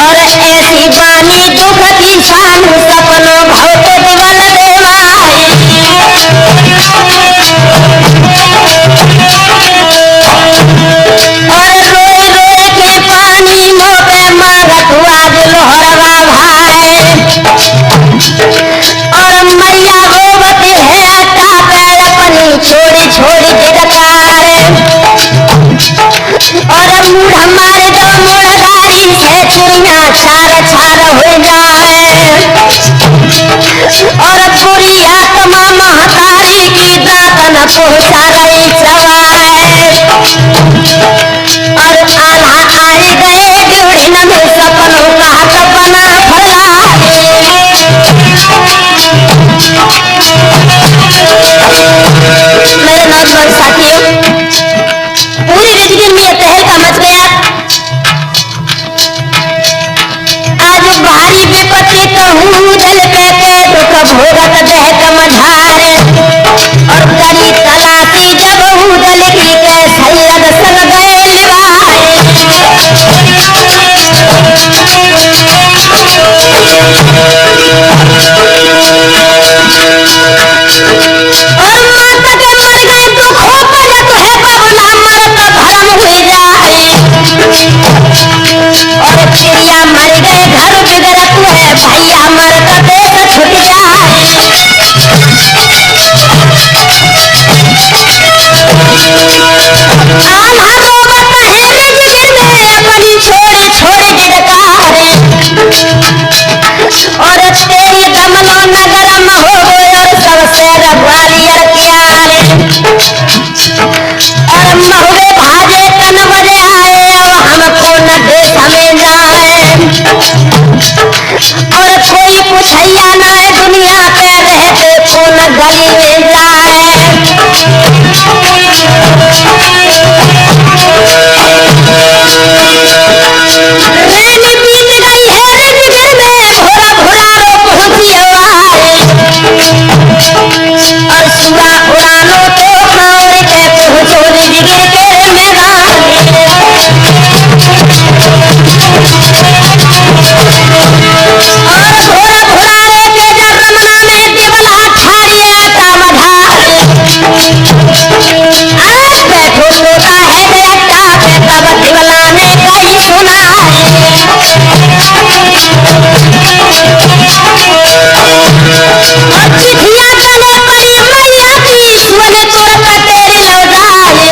[SPEAKER 1] और ऐसी बानी दुख की स्वामी सपनों भवते दिवल देवाई और रोए रोए के पानी मोपे मारत हुआ लोहरवा भाई और मैया गोवती है अटा पैर अपनी छोड़ी छोड़ी गिरकारे और मूढ़ मारे दो मुड़गारी से चुड़िया छार छार हो जाए और पूरी आत्मा महतारी की दातन पहुंचा रही चवाए और आल्हा आई गए ड्यूढ़ी में सपनों का सपना फैलाए मेरे नौजवान साथियों पूरी जिंदगी में तहलका मच गया आज भारी विपत्ति कहूँ जल पे दुख भोगत देह कमझारे और करी तलाशी जब जल की के सैयद संग गए लिवाए और माता के मर गए दुखों पर तो है बबला मरत भरम हुई जाए और चिड़िया मर गए घर बिगड़त है भैया मरत देश छूट जाए आल्हा गोवत है निज गिरने अपनी छोड़ी छोड़ी गिरकारे और तेरी दमनो नगर में हो गए और सबसे रघुआलियर प्यारे और महुए भाजे तन बजे आए और हमको न देश में जाए और कोई पूछैया न दुनिया पे रहते कौन गली में जाए रैनी बीत गई है रिजगिर में भोरा भोरारो पहुंची हवाए और सुबह उड़ानो तो खौर के पहुंचो रिजगिर के मैदान और भोरा भोरारे के जब रमना में दिवला ठाड़िए तामधारे बैठो तोता है बेटा पे तब दिवला ने कही सुनाए और चिट्ठियां चले पड़ी मैया की सुने तुरंत तेरी लौटाए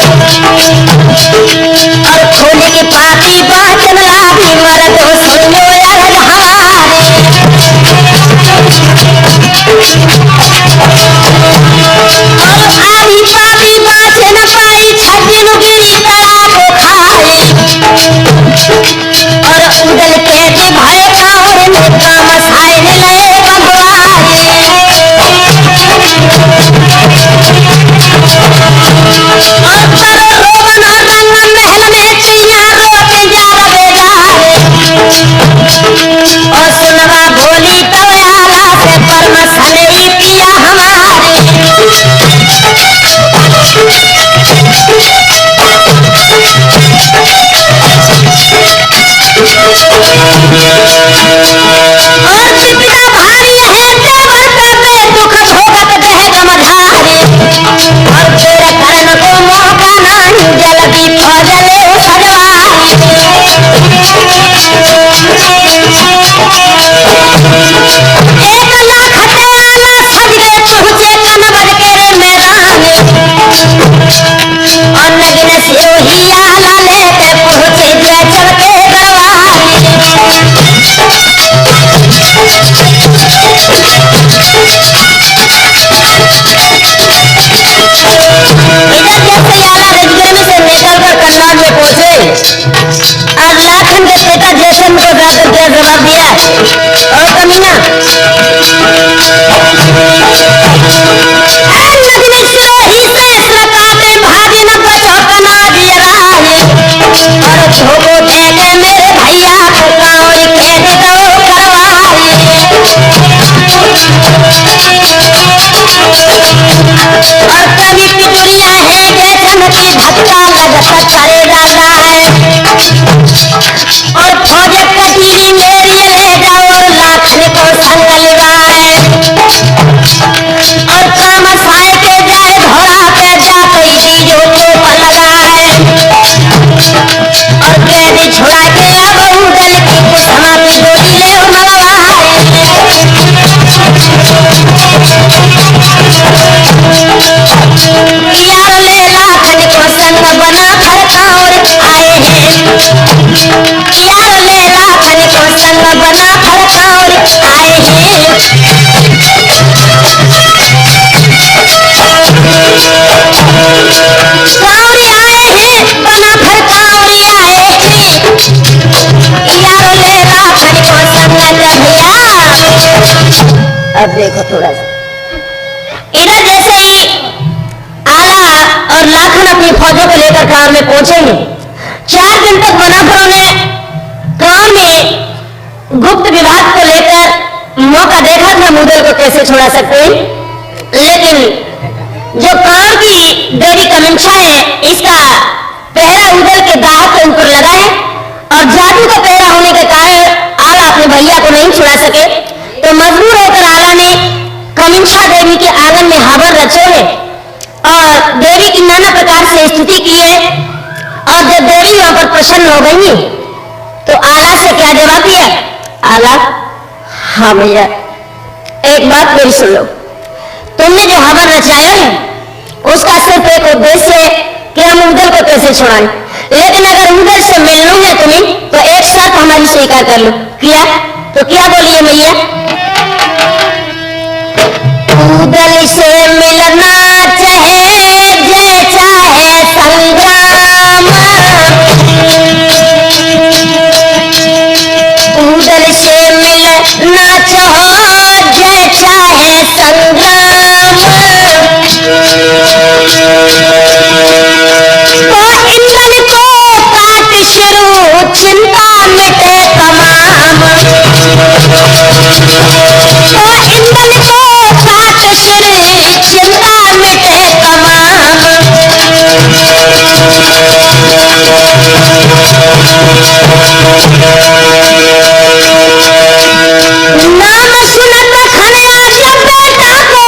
[SPEAKER 1] और खोल की पाती बाचन लागी मरद सुनो यार हमारे और आधी पाती बाचे न पाई छजिन गिरी तड़ा को खाए और उदल के भय कावर में काम साए ले बंधवाए और तरो रोवन रंग महल में चिया रोट जा रवे जाए और सुनवा बोली तब आला से परम सले पिया हमारे और चित्रा भारी है देवर पे दुख भोगत देह गमधारे और तेरे करण को मौका नहीं जल्दी फजले सजवाए एक लाख तेरा सज गए पहुंचे कनवर अब देखो थोड़ा सा इधर जैसे ही आला और लाखन अपनी फौजों को लेकर कार में पहुंचेंगे। 4 दिन तक बनाफरों ने कार में गुप्त विभाग को लेकर मौका देखा था मुगल को कैसे छोड़ा सकते हैं, लेकिन जो कार की देवी कमिंछा है इसका पहरा उदल के दाह के ऊपर लगा है और जादू का पहरा होने के कारण आला अपने भैया को नहीं छुड़ा सके, तो मजबूर होकर आला ने कमिंछा देवी के आंगन में हावर रचे है और देवी की नाना प्रकार से स्तुति की है। और जब देवी वहां पर प्रसन्न हो गई तो आला से क्या जवाब दिया? आला, हाँ भैया एक बात मेरी सुन लो, तुमने जो हावर रचाया है उसका सिर्फ एक उद्देश्य है कि हम उदल को कैसे छुड़ाएं, लेकिन अगर उदल से मिलना है तुम्हें तो एक शर्त हमारी स्वीकार कर लो। किया तो क्या बोलिए मैया? उदल से मिलना चाहे जय चाहे संग्राम, उदल से मिलना चाहो जय चाहे संग्राम, तो इंद्र को काट शुरू चिंता मिटे तमाम, तो इंद्र को काट शुरू चिंता मिटे तमाम, नाम सुनत खनया जब बेटा को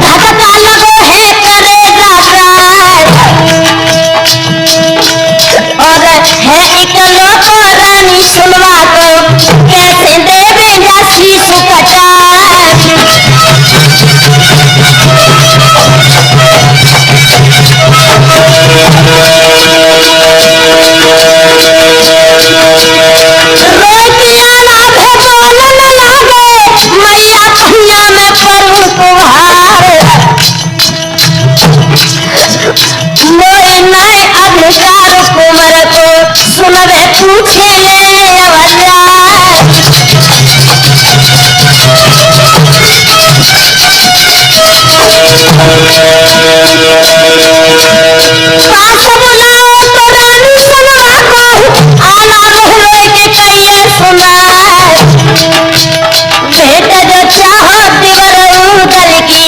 [SPEAKER 1] धक्का लगो है करेगा प्राण, और है इकलो को रानी सुनवा को कैसे देवेगा शीश कटार, सुनवे पूछे पास बुलाओ तो रानी सुनवा को आला रोए के कहिए सुनाए, बेटा जो चाहो दिवर उदल की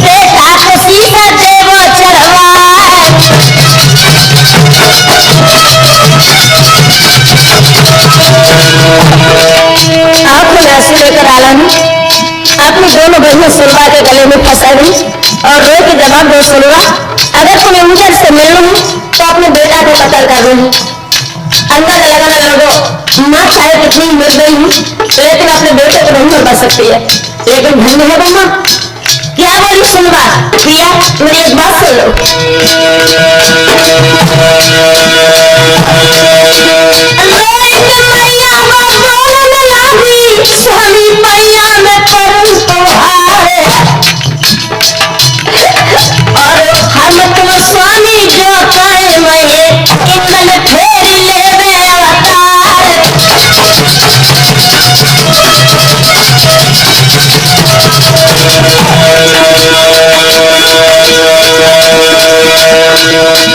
[SPEAKER 1] बेटा को सीधा देवो चढ़वाए, आंखों में आंसू लेकर आला ने अपनी दोनों बहनों सुनवा के गले में फंसा दी और रो के जवाब दो, सुनवा अगर तुम्हें उधर से मिलना हो तो अपने बेटा को कत्ल कर दूंगी। अंदर लगाना लगो, माँ चाहे कितनी मर गई हूँ लेकिन अपने बेटे को नहीं मरवा सकती है, लेकिन धन्य है बम्मा। क्या बोली सुनवा? प्रिया मेरी एक बात सुन लो, स्वामी पैया में परम तुम्हारे,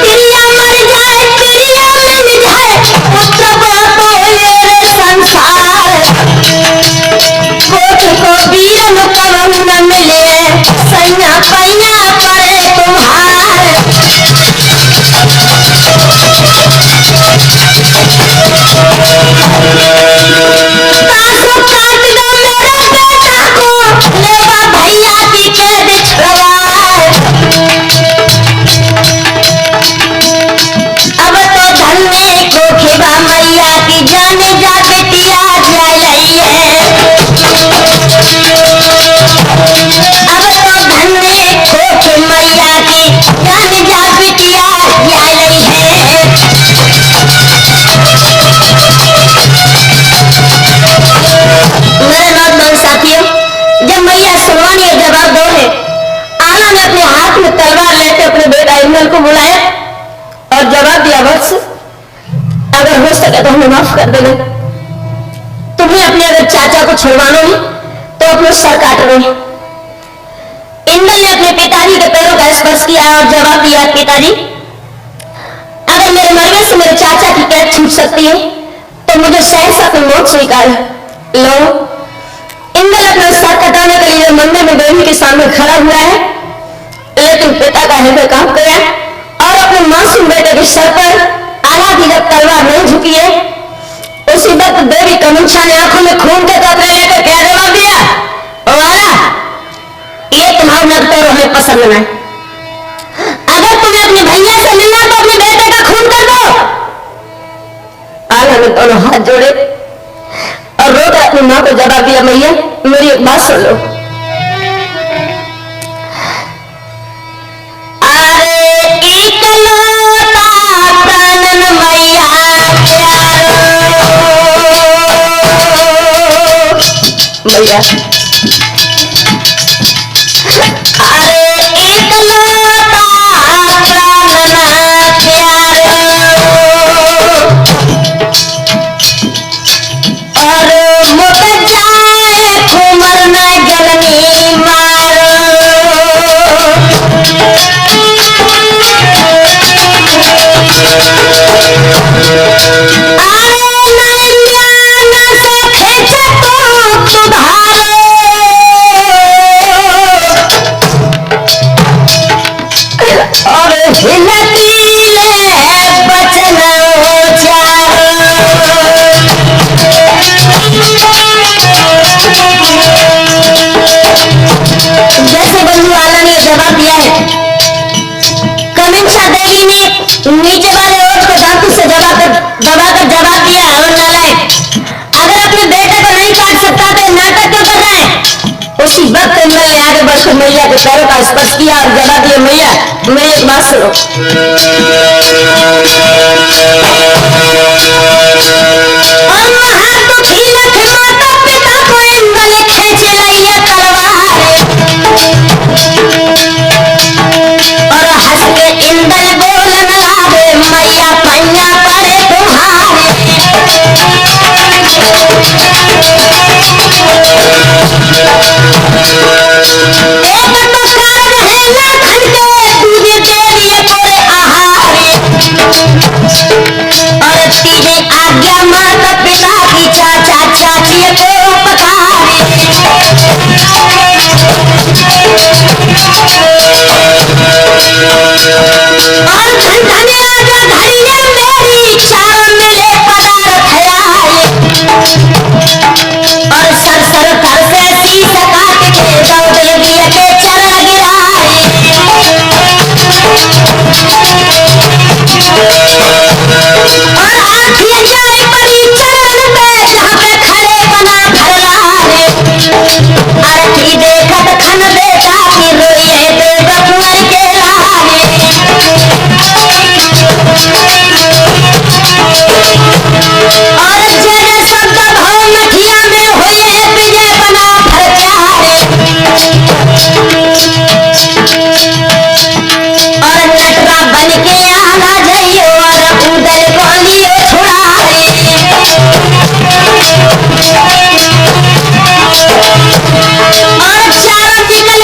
[SPEAKER 1] प्रिया मर जाए प्रिया मिल जाए पुत्र को ये संसार कोट को वीरन कवन न मिले सैया पैया पड़े तुम्हार भैया की कैद छुड़वाए अब तो धन्य को खिबा मैया की जाने जा बेटिया जाए लई है अब तो धन्य को मैया की जाने जा बेटिया जाए लई है मेरे नौजवान साथियों जब मैया सुनवानी और जवाब दो है आना ने अपने हाथ में तलवार लेकर अपने बेटा इंद्र को बुलाया और जवाब दिया वत्स अगर हो सके तो हमें माफ कर देना तुम्हें अपने अगर चाचा को छुड़वाना है तो अपना सर काट लो इंद्र ने अपने पिताजी के पैरों का स्पर्श किया और जवाब दिया पिताजी अगर मेरे मरने से मेरे चाचा की कैद छूट सकती है तो मुझे सहसा अपनी मौत स्वीकार लो इंद्र अपना सर कटाने के लिए मंदिर में देवी के सामने खड़ा हुआ है लेकिन पिता का हृदय कांप गया और अपने मासूम बेटे के सर पर आधा भी जब तलवार नहीं झुकी है उसी वक्त देवी कमंशा ने आंखों में खून के कतरे लेकर क्या जवाब दिया वाला ये तुम्हारा नर्तन हमें पसंद नहीं अगर तुम्हें अपने भैया से मिलना तो अपने बेटे का खून कर दो आला ने दोनों हाथ जोड़े और रोकर अपनी मां को जवाब दिया मैया मेरी एक बात सुन लो अरे इकलौता प्राणन मैया मैया अरे इकलौता प्राणन और मुझ जाए कुमर न जननी मारो और हिलती ले बचना जैसे बंधु आला ने जवाब दिया है कमिंसा देवी ने नीचे वाले ओठ को धातु से दबाकर जवाब दिया और नालायक अगर अपने बेटे को नहीं काट सकता तो नाटक क्यों कर रहा है उसी वक्त इंद्र ने आगे बढ़कर मैया के पैरों का स्पर्श किया और जवाब दिया मैया मेरी एक बात सुनो और महादुखी लख माता पिता को इंद्र ने खींच लिया तलवार और हंस के इंद्र बोलन लागे मैया पैया पड़े तुम्हारे एक तो काज है लाखन के दूजे देवी कोरे आहारे और तीजे आज्ञा माता पिता की चाचा चाची को पधारे और धन आजा धैर्य मेरी चारों मिले पदार्थ आए और सर सर घर से शीश काट के दो देवी के चरण गिराए और आँखियाँ जाए परी चरण पे जहाँ पे खड़े बना घर लाए अरथी देखत खन बेटा की रोए देव कुंवर के लाए और जय शब्द भाव मठिया में हुए विजय बना प्रचारे और नटवा बन के आना जाइयो और उदर को लियो छुड़ाए और चारों निकल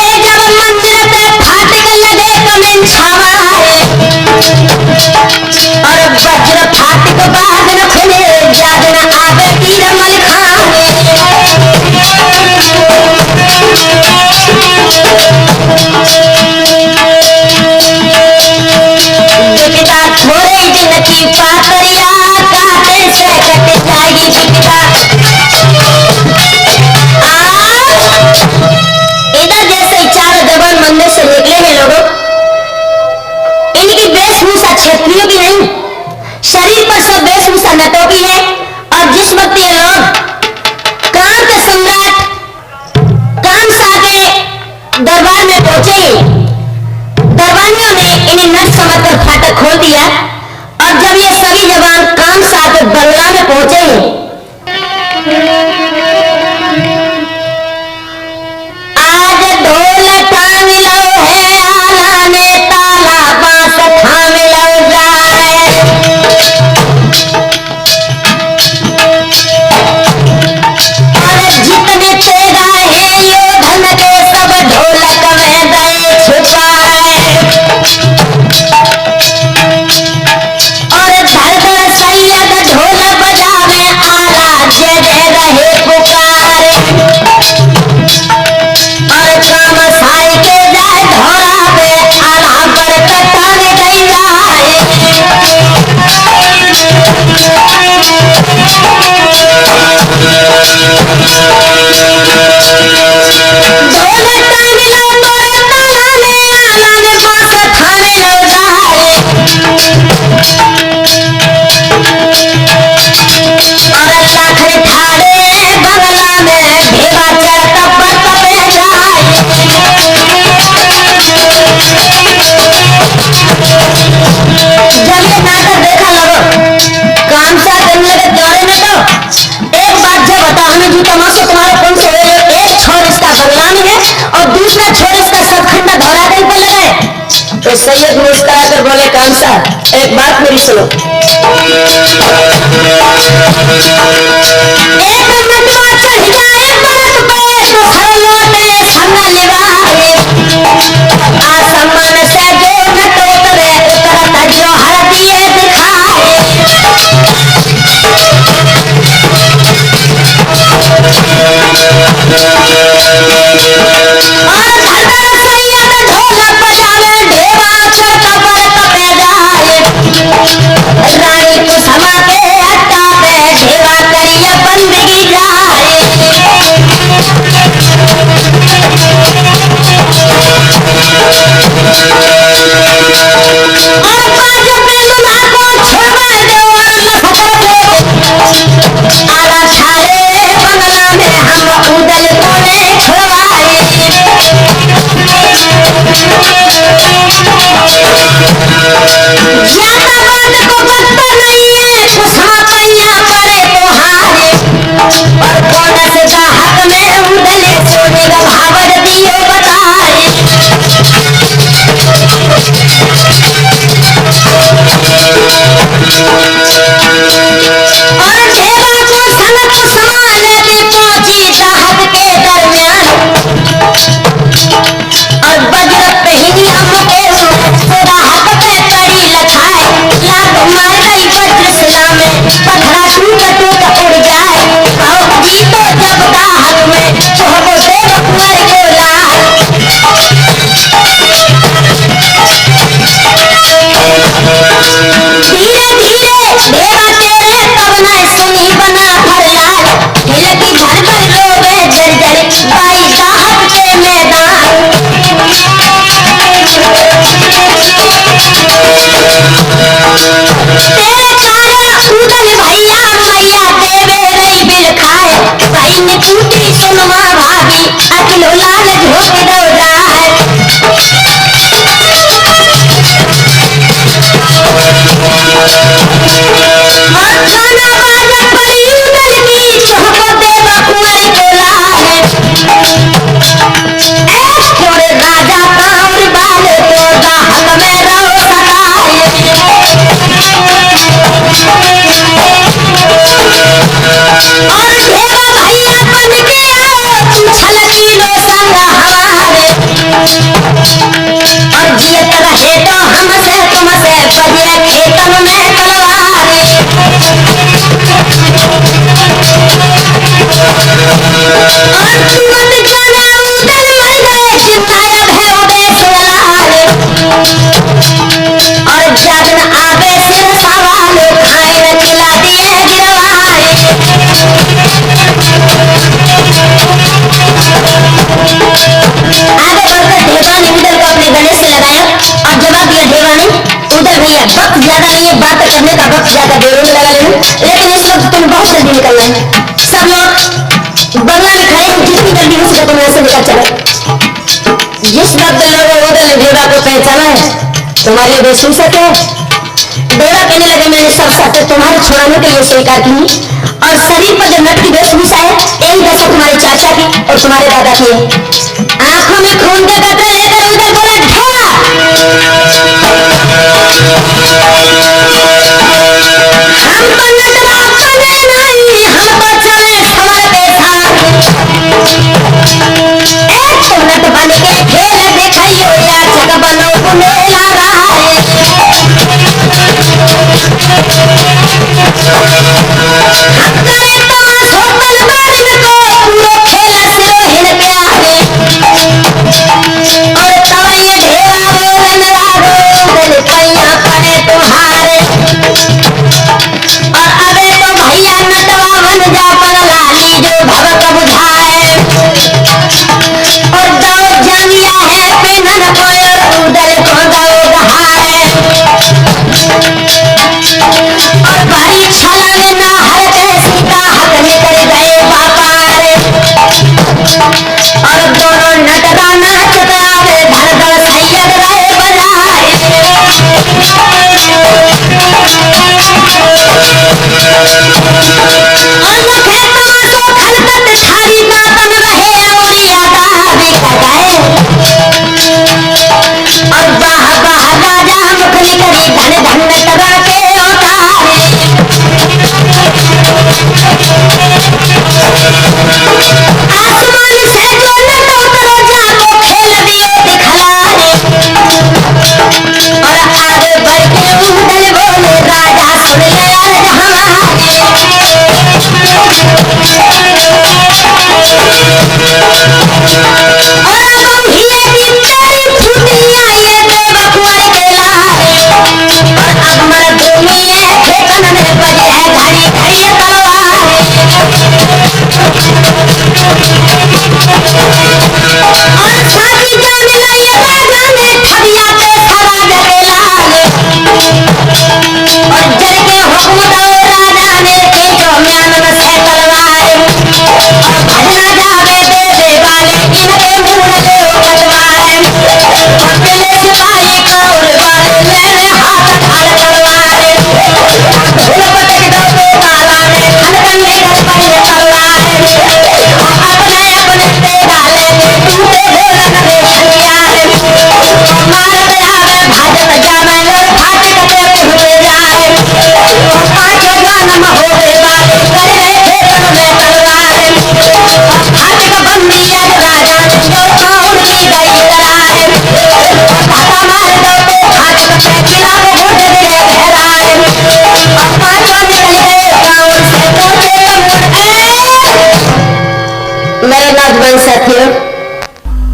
[SPEAKER 1] न तो भी है। और जिस वक्त ये लोग काम के सम्राट कामसा के दरबार में पहुंचे, दरबारियों ने इन्हें नट समझकर फाटक खोल दिया। और जब ये सभी जवान कामसा के बंगला में पहुंचे, आज ढोल थाम लो है आला ने ताला बांस थाम लो जाए। और जितने तेरा है योधन के सब ढोलक में गए छुपाए। और धड़ धड़ सैयद ढोल बजावे आला जय जय रहे पुकारे। और काम साई के जाए धोरा पे आला पर कटाने गई जाए। ढोल टांग लो तोरे ताला में आला ने बांस थामे लो जाए। और लाखन ठाड़े बंगला में भेवा चढ़ता पत पे जाए। जब ये नाटक देखा लगो कामसा करने के दौरे में, तो एक बात जो बता हमें जी तमाशा तुम्हारे कौन से हुए। एक छोर इसका बंगला में है और दूसरा छोर इसका सतखंडा धौरा कहीं पर लगे। तो सैयद मुस्कुरा कर बोले कामसा एक बात मेरी सुनो। एक मतवा चढ़ जाए बरत पे तो हर लौटे सन्ना लेवाए। आसमान से जो न टोकरे उतरत जो हर दिए दिखाए। और धड़ धड़ सैयद ढोल बजावे ढेवा चढ़ता बरत पे जाए। रानी को समा के अड्डा पे ढेवा करिए बंदगी जाए। और बाज पे लुला को छुड़वा दो और लसकर दो। आला ठाड़े बंगला में हम उदल कोने छुड़वाए। ज्यादा बात को बत्ता नहीं है खुशमा पैया पड़े तो हारे। और कौन से गाहक में उदले सोने का भावर दियो बताए। और ढेवा को सनक संभाले भी पहुंची गाहक के दरमियान। और वज्र पहनिया मुकेश गाहक पे कड़ी लखाए। लात मार गई वज्र शिला में पत्थरा टूट टूट उड़ जाए। और जीतो जब गाहक में चोहको देव कुंवर को लाए। धीरे धीरे ढेवा तेरे तब न सुनी बना फरलाल। हिलकी भर भर रोवे जर्जर बाई गाहक के मैदान। तेरे कारण उदल भैया मैया देवे रही बिल खाए। भाई ने टूटी सुनमा भाभी अखिलो लाल झोंक दो जाए। और गाना बाजा पड़ी उदल की चोहको देवा कुंवर को लाए। ऐ छोड़े राजा कांवर बाल को गाहक में रहो सदाए। और ढेवा भैया बन के आओ तू छलकी लो संग हमारे। और जियत रहे तो हमसे तुमसे बजे खेतन में तलवारे। और मत जाना उदल मर गए जितायब है उदेश वाले। और जब न आवे सिर सवाल खाए न खिला दिए गिरवाए। आगे बढ़कर ढेवा ने उदल को अपने गले से लगाया और जवाब दिया ढेवा ने। उदल नहीं है, वक्त ज्यादा नहीं है, बात करने का वक्त ज्यादा देर में लगा लेना, लेकिन इस वक्त तुम्हें बहुत जल्दी निकलना है। सब लोग बंगला में खड़े हैं, जितनी जल्दी हो सके तुम ऐसे निकल चलो। जिस वक्त लोगों ने देवा को पहचाना है तुम्हारे वेशभूषा क्या है? देवा कहने लगे मैंने सब शर्तें तुम्हारे छुड़ाने के लिए स्वीकार की, और शरीर पर जो नट की वेशभूषा है यही दशा तुम्हारे चाचा की और तुम्हारे दादा की है। आंखों में खून के कतरे लेकर उधर बोला ढोला, हमको नटवा बने नहीं, हमको चले समर बेसार। एक तो नट बन के खेल दिखाइयो या जग बनो बुनेला राय।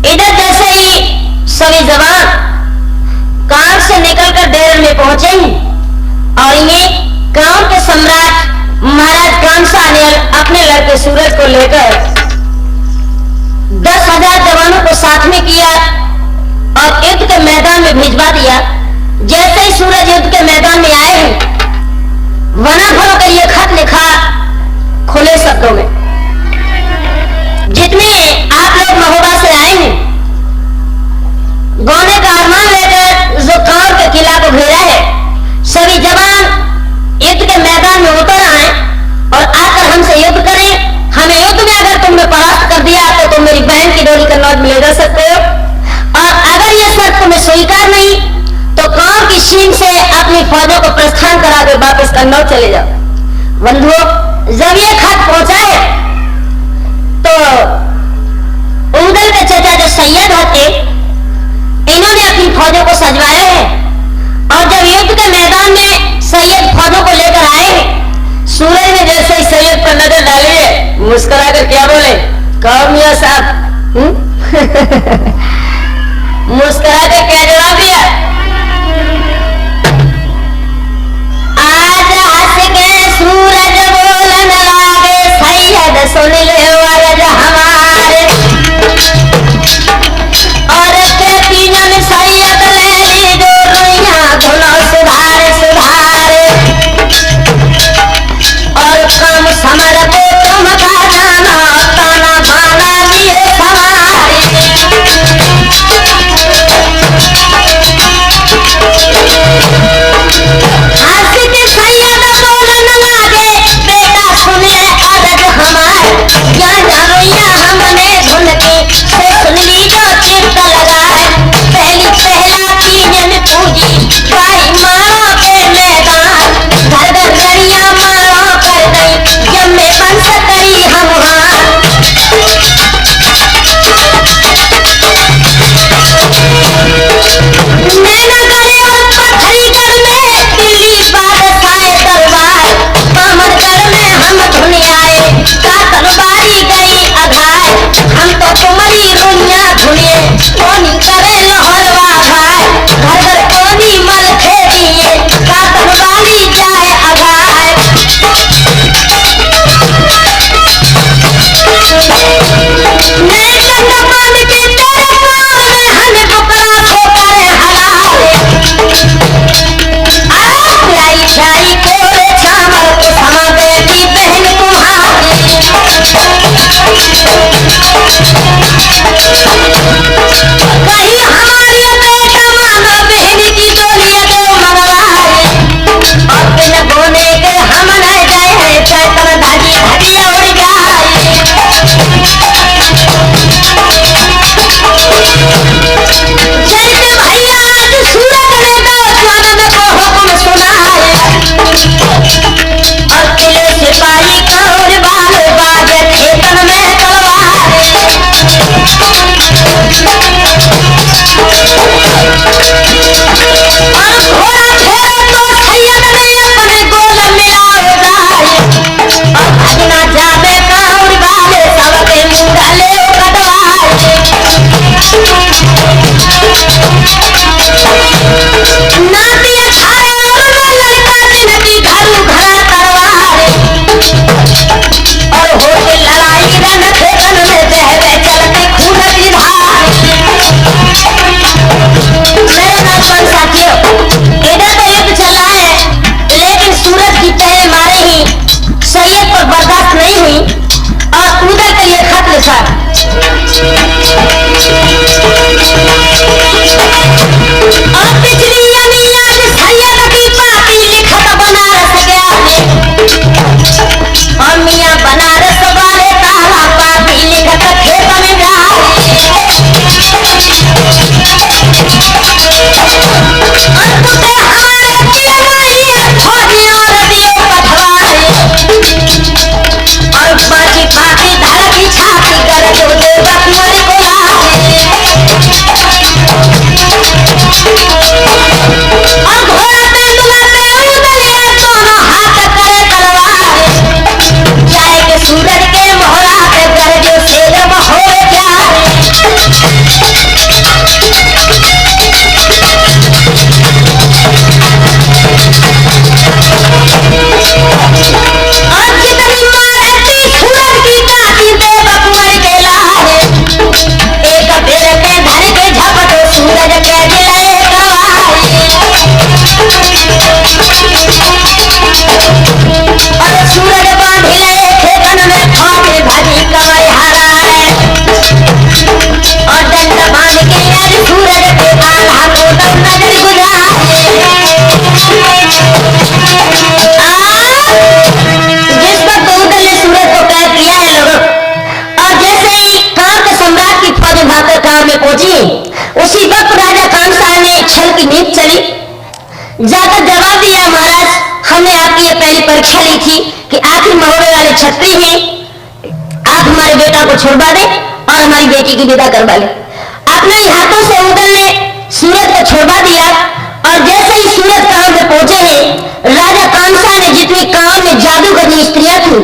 [SPEAKER 1] इधर जैसे ही सभी जवान कार से निकलकर डेरे में पहुंचे और ये गांव के सम्राट महाराज कामसानियल अपने लड़के सूरज को लेकर 10,000 जवानों को साथ में किया और युद्ध के मैदान में भिजवा दिया। जैसे ही सूरज युद्ध के मैदान में आए हैं, वनाफलों का ये खत लिखा खुले शब्दों में, जितने आप लोग महोबा से आए हैं, गौने का अरमान लेकर जो कांर के किला को घेरा है, सभी जवान युद्ध के मैदान में उतर आए और आकर हमसे युद्ध करें। हमें युद्ध में अगर तुमने परास्त कर दिया तो तुम मेरी बहन की डोली का नौज ले जा सकते हो, और अगर यह शर्त तुम्हें स्वीकार नहीं तो कांर की सीन से अपनी फौजों को प्रस्थान करा कर वापस कन्नौज चले जाओ। बंधुओं, जब ये खत पहुंचा है तो उंगल के चचा जो सैयद होते, इन्होंने अपनी फौजों को सजवाया है, और जब युद्ध के मैदान में सैयद फौजों को लेकर आए हैं, सूरज ने जैसे ही सैयद पर नजर डाली है, मुस्कुराकर क्या बोले, कहो मियां साहब, मुस्कुराकर क्या जवाब दिया, आज हंस के सूरज बोलन लागे, सैयद सुन ले वारज हमारे, और के तीनन सैयद ले ली जो रुइया गुनो सुधार। कहीं हमारी बेटा मानो बहन की डोली दो मंगवाए और बिन बोने के हम न गए चैतन धाजी हटिया उड़ जाए जैसे भैया आज सूरत ने दो स्वान को हुक्म सुनाए और किले सिपाही कौर बाल बाजे खेतन में तलवार और घोड़ा फेरे तो सैयद ने अपने गोल मिलाए जाए और भजना जावे कौर बाले सबके मुंडले कटवाए नाती अठारे और लड़का जिनकी घरू घर तरवार और होके लड़ाई रन खेतन में बहवे चलते खून की धार मेरे नौजवान साथियों इधर तो युद्ध चल रहा है लेकिन सूरज की चहे मारे ही सैयद पर बर्दाश्त नहीं हुई और उधर के लिए खत लिखा और पिछली अमिया से सैयद की पाती लिखत बनारस गया और मियां बनारस वाले ताला पाती लिखत खेत में जाए और पुते हमारे दिए माई छोड़ी और दियो पठवाए और बाकी पाती धड़ की छाती कर जो दे बकुअर को लाए और घोड़ा तेंदुआ पे उदलिए दोनों हाथ करे तलवार जाए के सूरज के मोहरा पे कर जो शेर हो प्यार और जितनी मारती सूरज की काटी दे बकुअर के लाए एक बेर पे धर के झपटो सूरज के गिरे गवाए और सूरज बांधिले खेतन में फाके भाजी कवई हराए और डंड बांध के आज सूरज के आल्हा को तब नजर गुजारे जिस वक्त उदल ने सूरज को कैद किया है लोगों और जैसे ही काम के सम्राट की फौज भागकर काम में पहुंची उसी वक्त राजा कांसा ने छल की नींद चली जाकर जवाब दिया महाराज हमने आपकी ये पहली परीक्षा ली थी कि आखिर महोरे वाले छत्री हैं आप हमारे बेटा को छुड़वा दे और हमारी बेटी की विदा करवा ले अपने ही हाथों से उदल ने सूरज को छुड़वा दिया और जैसे ही सूरज गांव में पहुंचे हैं राजा कांसा ने जितनी गांव में जादूगरनी स्त्रियां थी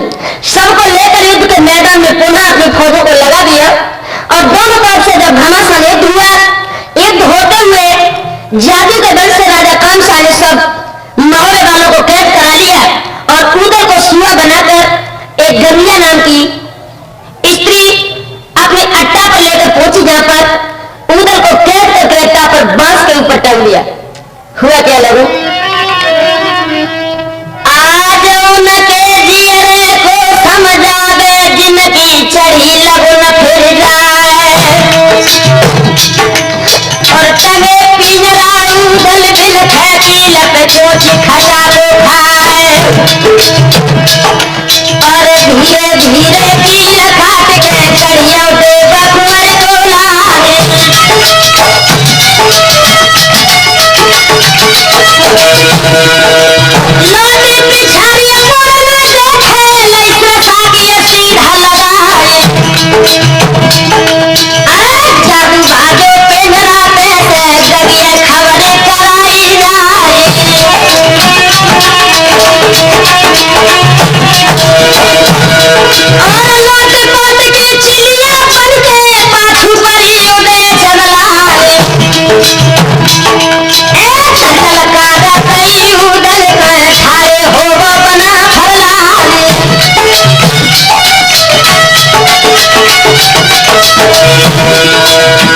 [SPEAKER 1] सबको लेकर युद्ध के मैदान में पुनः अपनी फौजों को लगा दिया और दोनों तरफ से जब घमासान युद्ध हुआ युद्ध होते हुए जादू के बल से राजा कांसा ने सब महोरे वालों को कैद करा लिया और उदल को सुआ बनाकर एक गमिया नाम की स्त्री अपने अट्टा पर लेकर पहुंची जहां पर उदल को कैद करके अट्टा पर बांस के ऊपर टांग दिया हुआ क्या लोगों आज उनके जियरे को समझावे जिनकी चढ़ी लगन फिर जाए और तगे पिंजरा उदल बिल खैती लप चोची खटा लो खाए और धीरे धीरे की लखाट के चढ़िया दे बकुअर को लाए लोटी पिछाड़िया मोड़ना देखे लइसे सागिए सीधा लगाए अरे जादू भागे पिंजरा पे से जगिए खबरें कराई जाए और लोट पोट की चिड़िया बन के पाछू परी उड़े जंगलाए ललकारा कई उदल कर ठाए हो बना फरलाए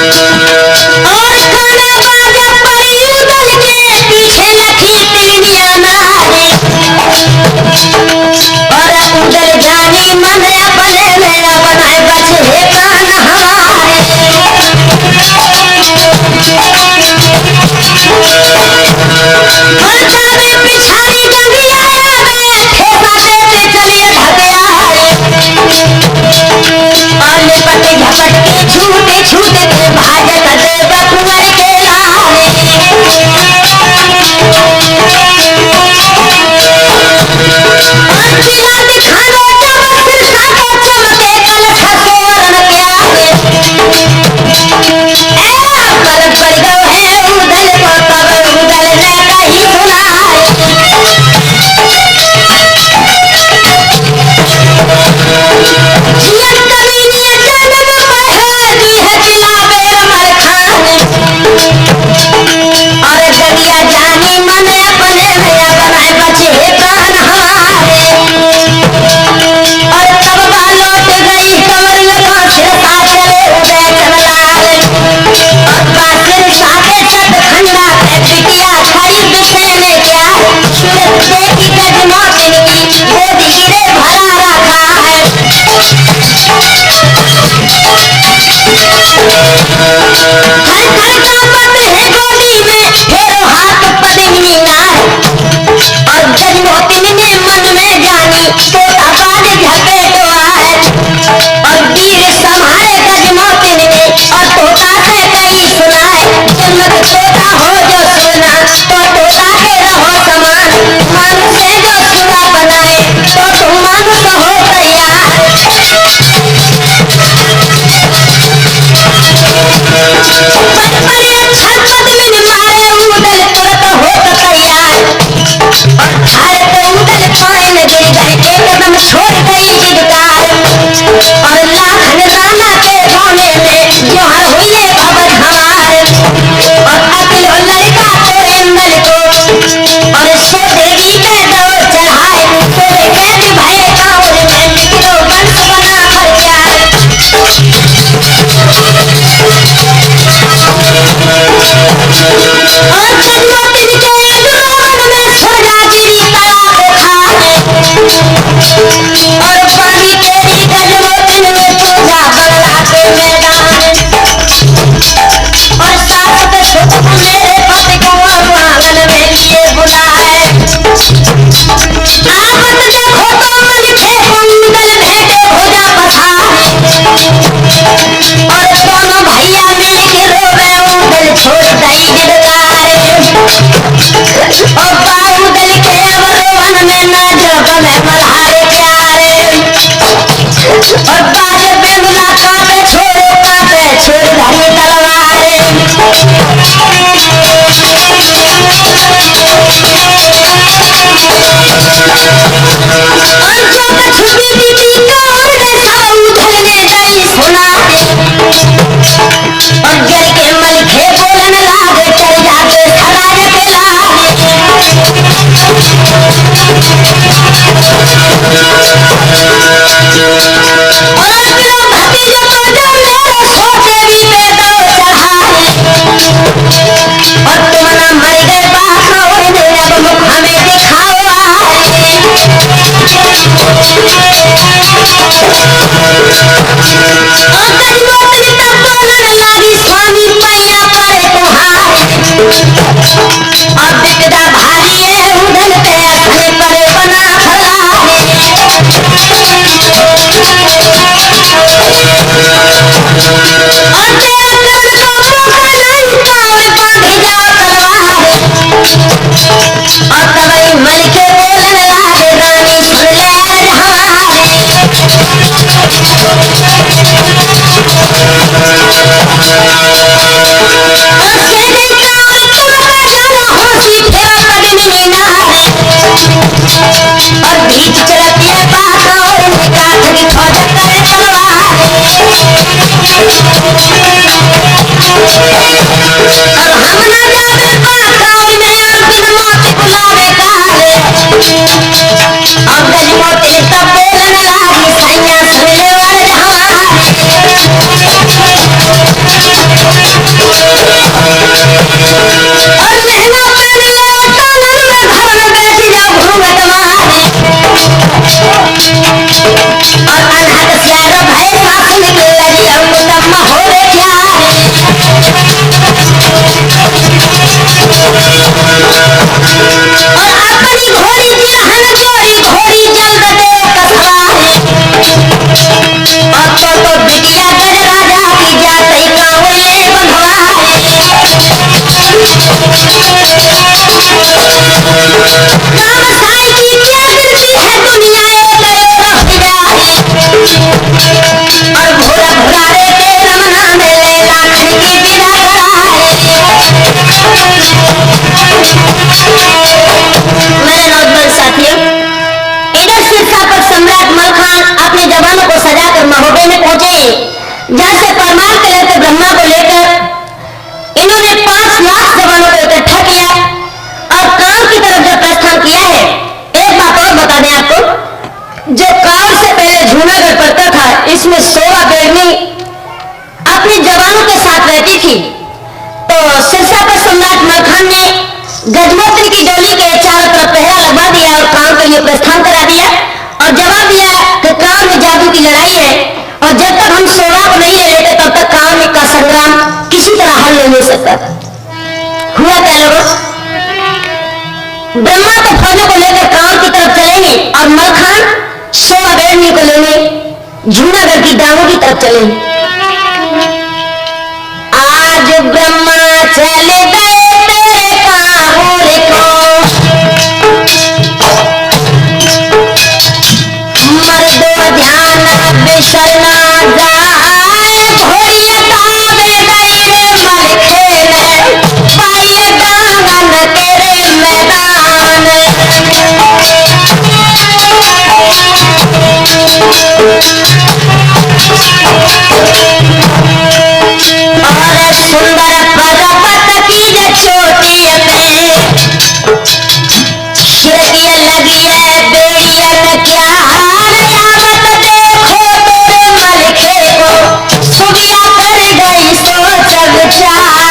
[SPEAKER 1] और खाना बाजा परी उदल के पीछे लखी तिलिया नारे और उदल जानी मन अपने में बनाए बचे कान हमारे और और अपनी घोड़ी जिरहन जोरी घोड़ी जल्द दे कसवाए और तो बिटिया गज राजा की जाते गाँव ले बंधवाए काम साई की क्या गिरती है दुनिया गयो रह जाए और घोड़ा घुरारे के रमना में ले लाखन की विदा कराए। मेरे नौजवान साथियों, इधर सिरसा पर सम्राट मलखान अपने जवानों को सजाकर महोबे में पहुंचे, जहां से परमार के लेकर ब्रह्मा को लेकर इन्होंने 5 लाख जवानों को इकट्ठा किया और काम की तरफ जो प्रस्थान किया है। एक बात और बता दें आपको, जो काम से पहले जूनागढ़ पड़ता था, इसमें 16 बेड़नी अपने जवानों के साथ रहती थी। तो सिरसा पर सम्राट मलखान ने गजमोत्री की डोली के चारों तरफ पहरा लगवा दिया और काम के लिए प्रस्थान करा दिया और जवाब दिया कि काम में जादू की लड़ाई है और जब तक हम 16 को नहीं ले लेते तब तक काम का संग्राम किसी तरह हल नहीं हो सकता। हुआ क्या लोगों, ब्रह्मा तो फौजों को लेकर काम की तरफ चलेंगे और मलखान 16 बेड़नी को लेने जूनागढ़ की डांगों की तरफ चले। आज ब्रह्मा चले गए तेरे काबूल को, मर्दो ध्यान बिसरना जाए, घोड़िया दावे गई रे मल खेले, पाए दांगन तेरे मैदान। और सुंदर पर्वत की जो चोटी पे खिड़कियां लगी है बेड़ियन क्या आवत देखो तोरे मलखे को, सुबिया कर गई सोच विचार।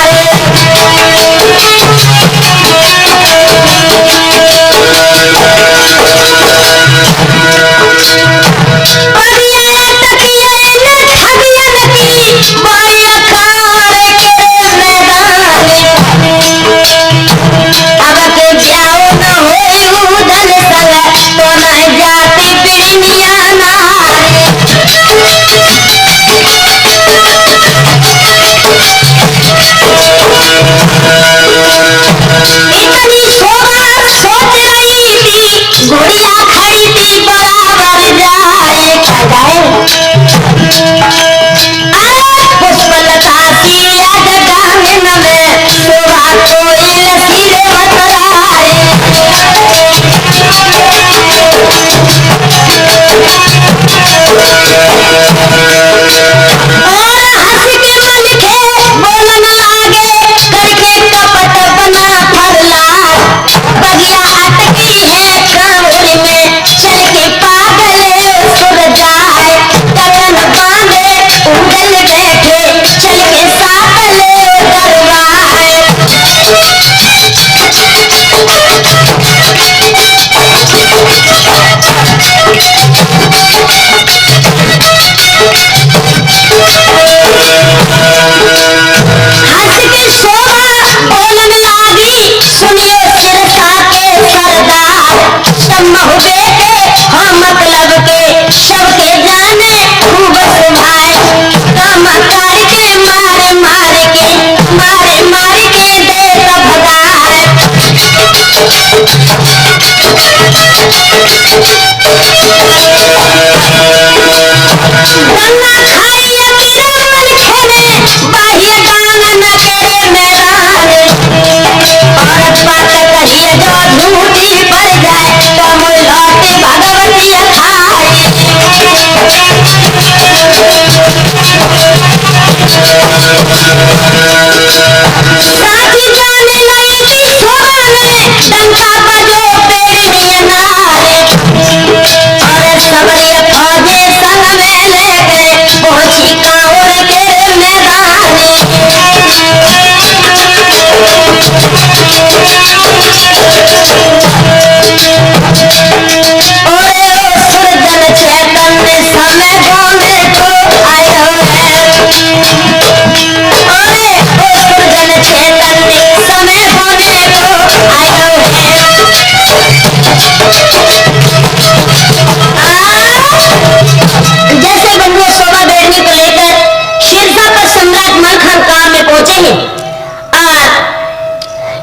[SPEAKER 1] और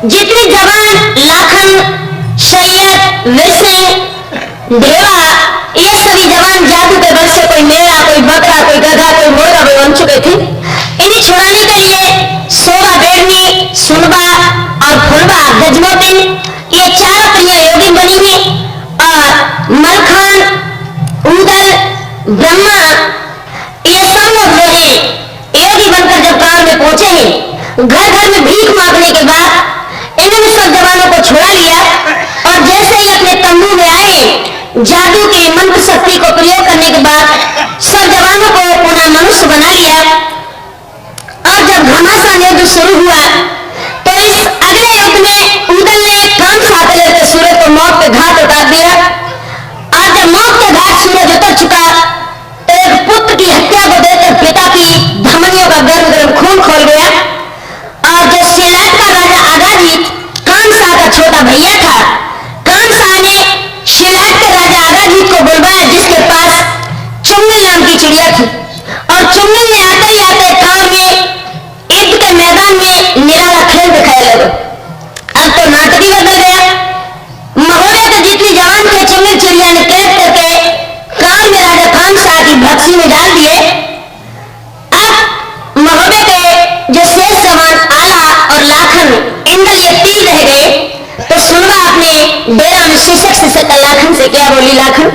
[SPEAKER 1] जितनी जवान लाखन, सैयद, विष्णु, देवा, ये सभी जवान जादू के बल से कोई मेरा, कोई बकरा, कोई गधा, कोई मोरा बन चुके थे। इन्हें छुड़ाने के लिए सोबा, बेड़नी, सुनबा और फुलबा, गजमोतिन, ये चार प्रिय योगी बनी है। और मलखान, उदल, ब्रह्मा, ये सब लोग जो है योगी बनकर जब गांव में पहुंचे हैं, घर घर में भीख मांगने के बाद इन्होंने सब जवानों को छुड़ा लिया और जैसे ही अपने तंबू में आए, जादू की मंत्र शक्ति को प्रयोग करने के बाद सब जवानों को पुनः मनुष्य बना लिया। और जब घमासान युद्ध शुरू हुआ तो इस अगले युद्ध में उदल ने कान साथ लेकर सूरज को मौत के घाट उतार दिया। और जब मौत के घाट सूरज उतर चुका तो एक पुत्र की हत्या को देकर पिता की धमनियों का गर्म गर्म खून खोल गया। और जो शिलाट का राजा आगाजीत कानसा का छोटा भैया था, कानसा ने शिलाट के राजा आगाजीत को बुलवाया जिसके पास चुंगल नाम की चिड़िया थी। और चुंगल ने आते ही आते गांव में युद्ध के मैदान में निराला खेल दिखाया लगा। अब तो नाटक ही बदल गया। महोदय के जितने जवान थे चुंगल चिड़िया ने कैद करके गांव में राजा कानसा की भक्सी में डाल दिए। अब महोदय के जो शेष जवान आला और लाखन, इंदल, ये तीन रह गए। तो सुनवा अपने डेरा में शीशक लाखन से क्या बोली। लाखन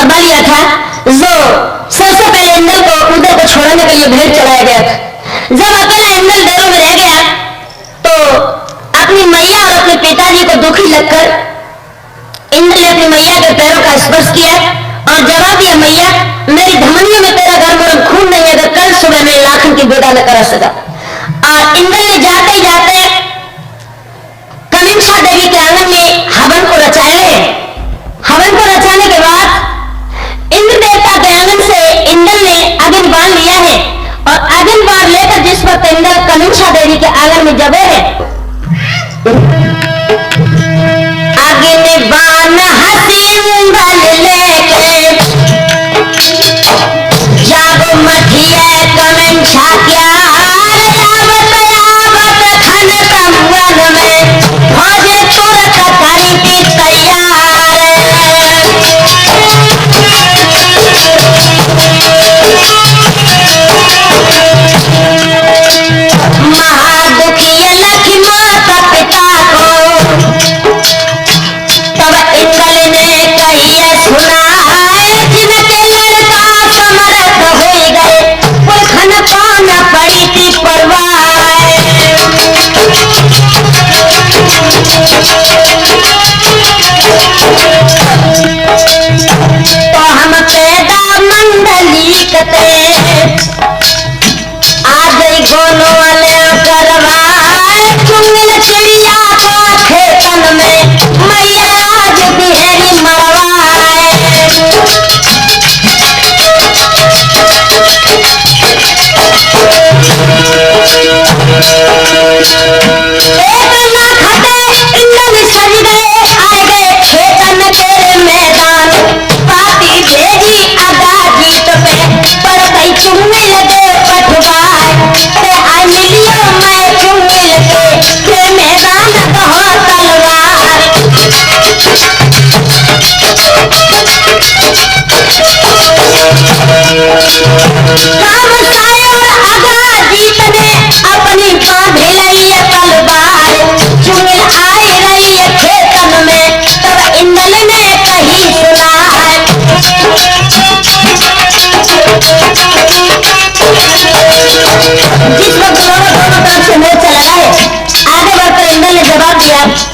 [SPEAKER 1] करवा लिया था, जो सबसे पहले इंद्र को उदय को छोड़ने के लिए भेंट चलाया गया था। जब अकेला इंद्र डेरों में रह गया तो अपनी मैया और अपने पिताजी को दुखी लगकर इंद्र ने अपनी मैया के पैरों का स्पर्श किया और जवाब दिया, मैया मेरी धमनियों में तेरा गर्म खून नहीं है, अगर कल सुबह मैं लाखन की विदा न करा सका। और इंद्र ने जाते ही जाते कनिष्ठा देवी के आंगन में हवन को रचाया है। हवन को रचाने के बाद इंद्र देवता के आंगन से इंद्र ने अग्नि बाण लिया है और अग्नि बाण लेकर जिस वक्त इंद्र कनिष्ठा देवी के आंगन में जबे है, अग्नि बाण हसीन बल लेके जागो मठिए कनिष्ठा क्या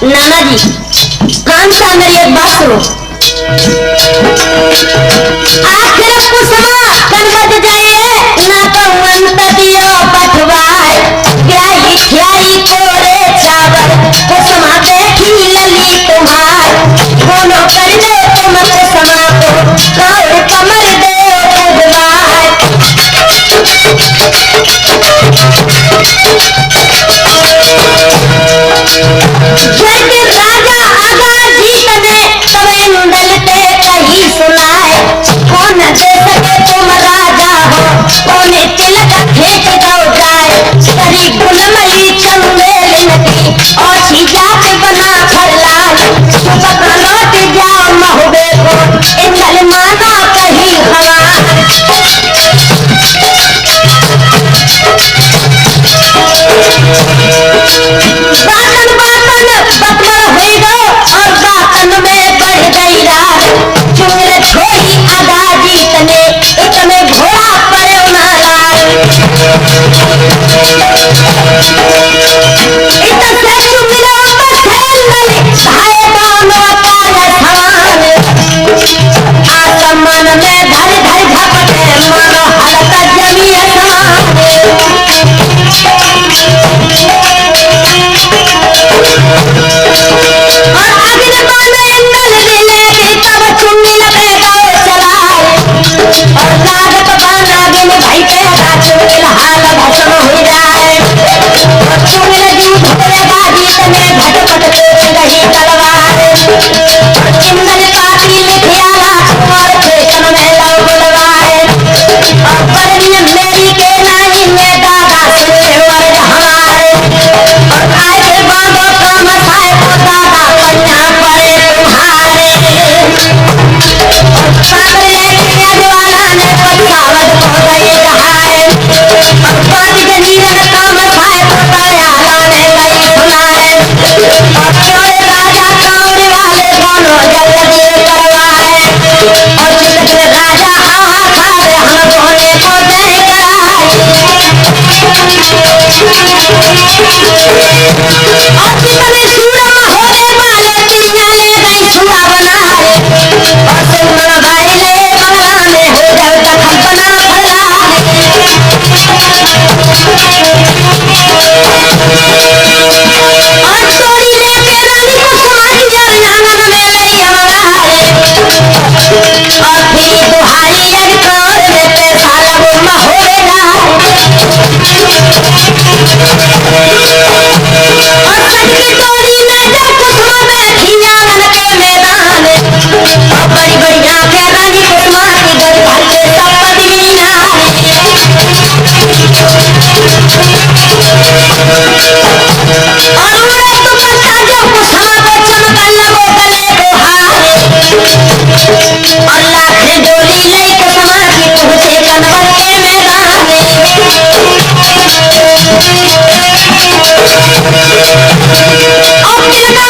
[SPEAKER 1] नाना जी कान सा मेरी एक बात सुनो। आखिर कुसमा कनबद जाए ना कहूं दियो पठवाए ग्याही खियाई कोरे चावल कुसमा देखी लली तुम्हार कोनो कर दे तुम कुसमा को काल कमर दे भाई पे हाथ हाल भसम हो जाए। कितने सूरा होले वाले पिया ले गई छुआ बना रे और सुमन भाई ले बंगला में हो जाए दखल बना फला और चोरी लेके रानी को समाज जर आंगन में ले अमला रे और फिर दुहाई लग कर में पैसा लगो महोला और सच की टोरी में जब कुसुमा बैठी आंगन के मैदान और बड़ी बड़ी आंखें रानी कुसुमा की घर भर के सब पदवीना और उड़े दुपट्टा जो कुसुमा को चमकन लगो गले को हारे और लाखें डोली ले कुसुमा की पहुंचे कनवर के मैदान और तिलका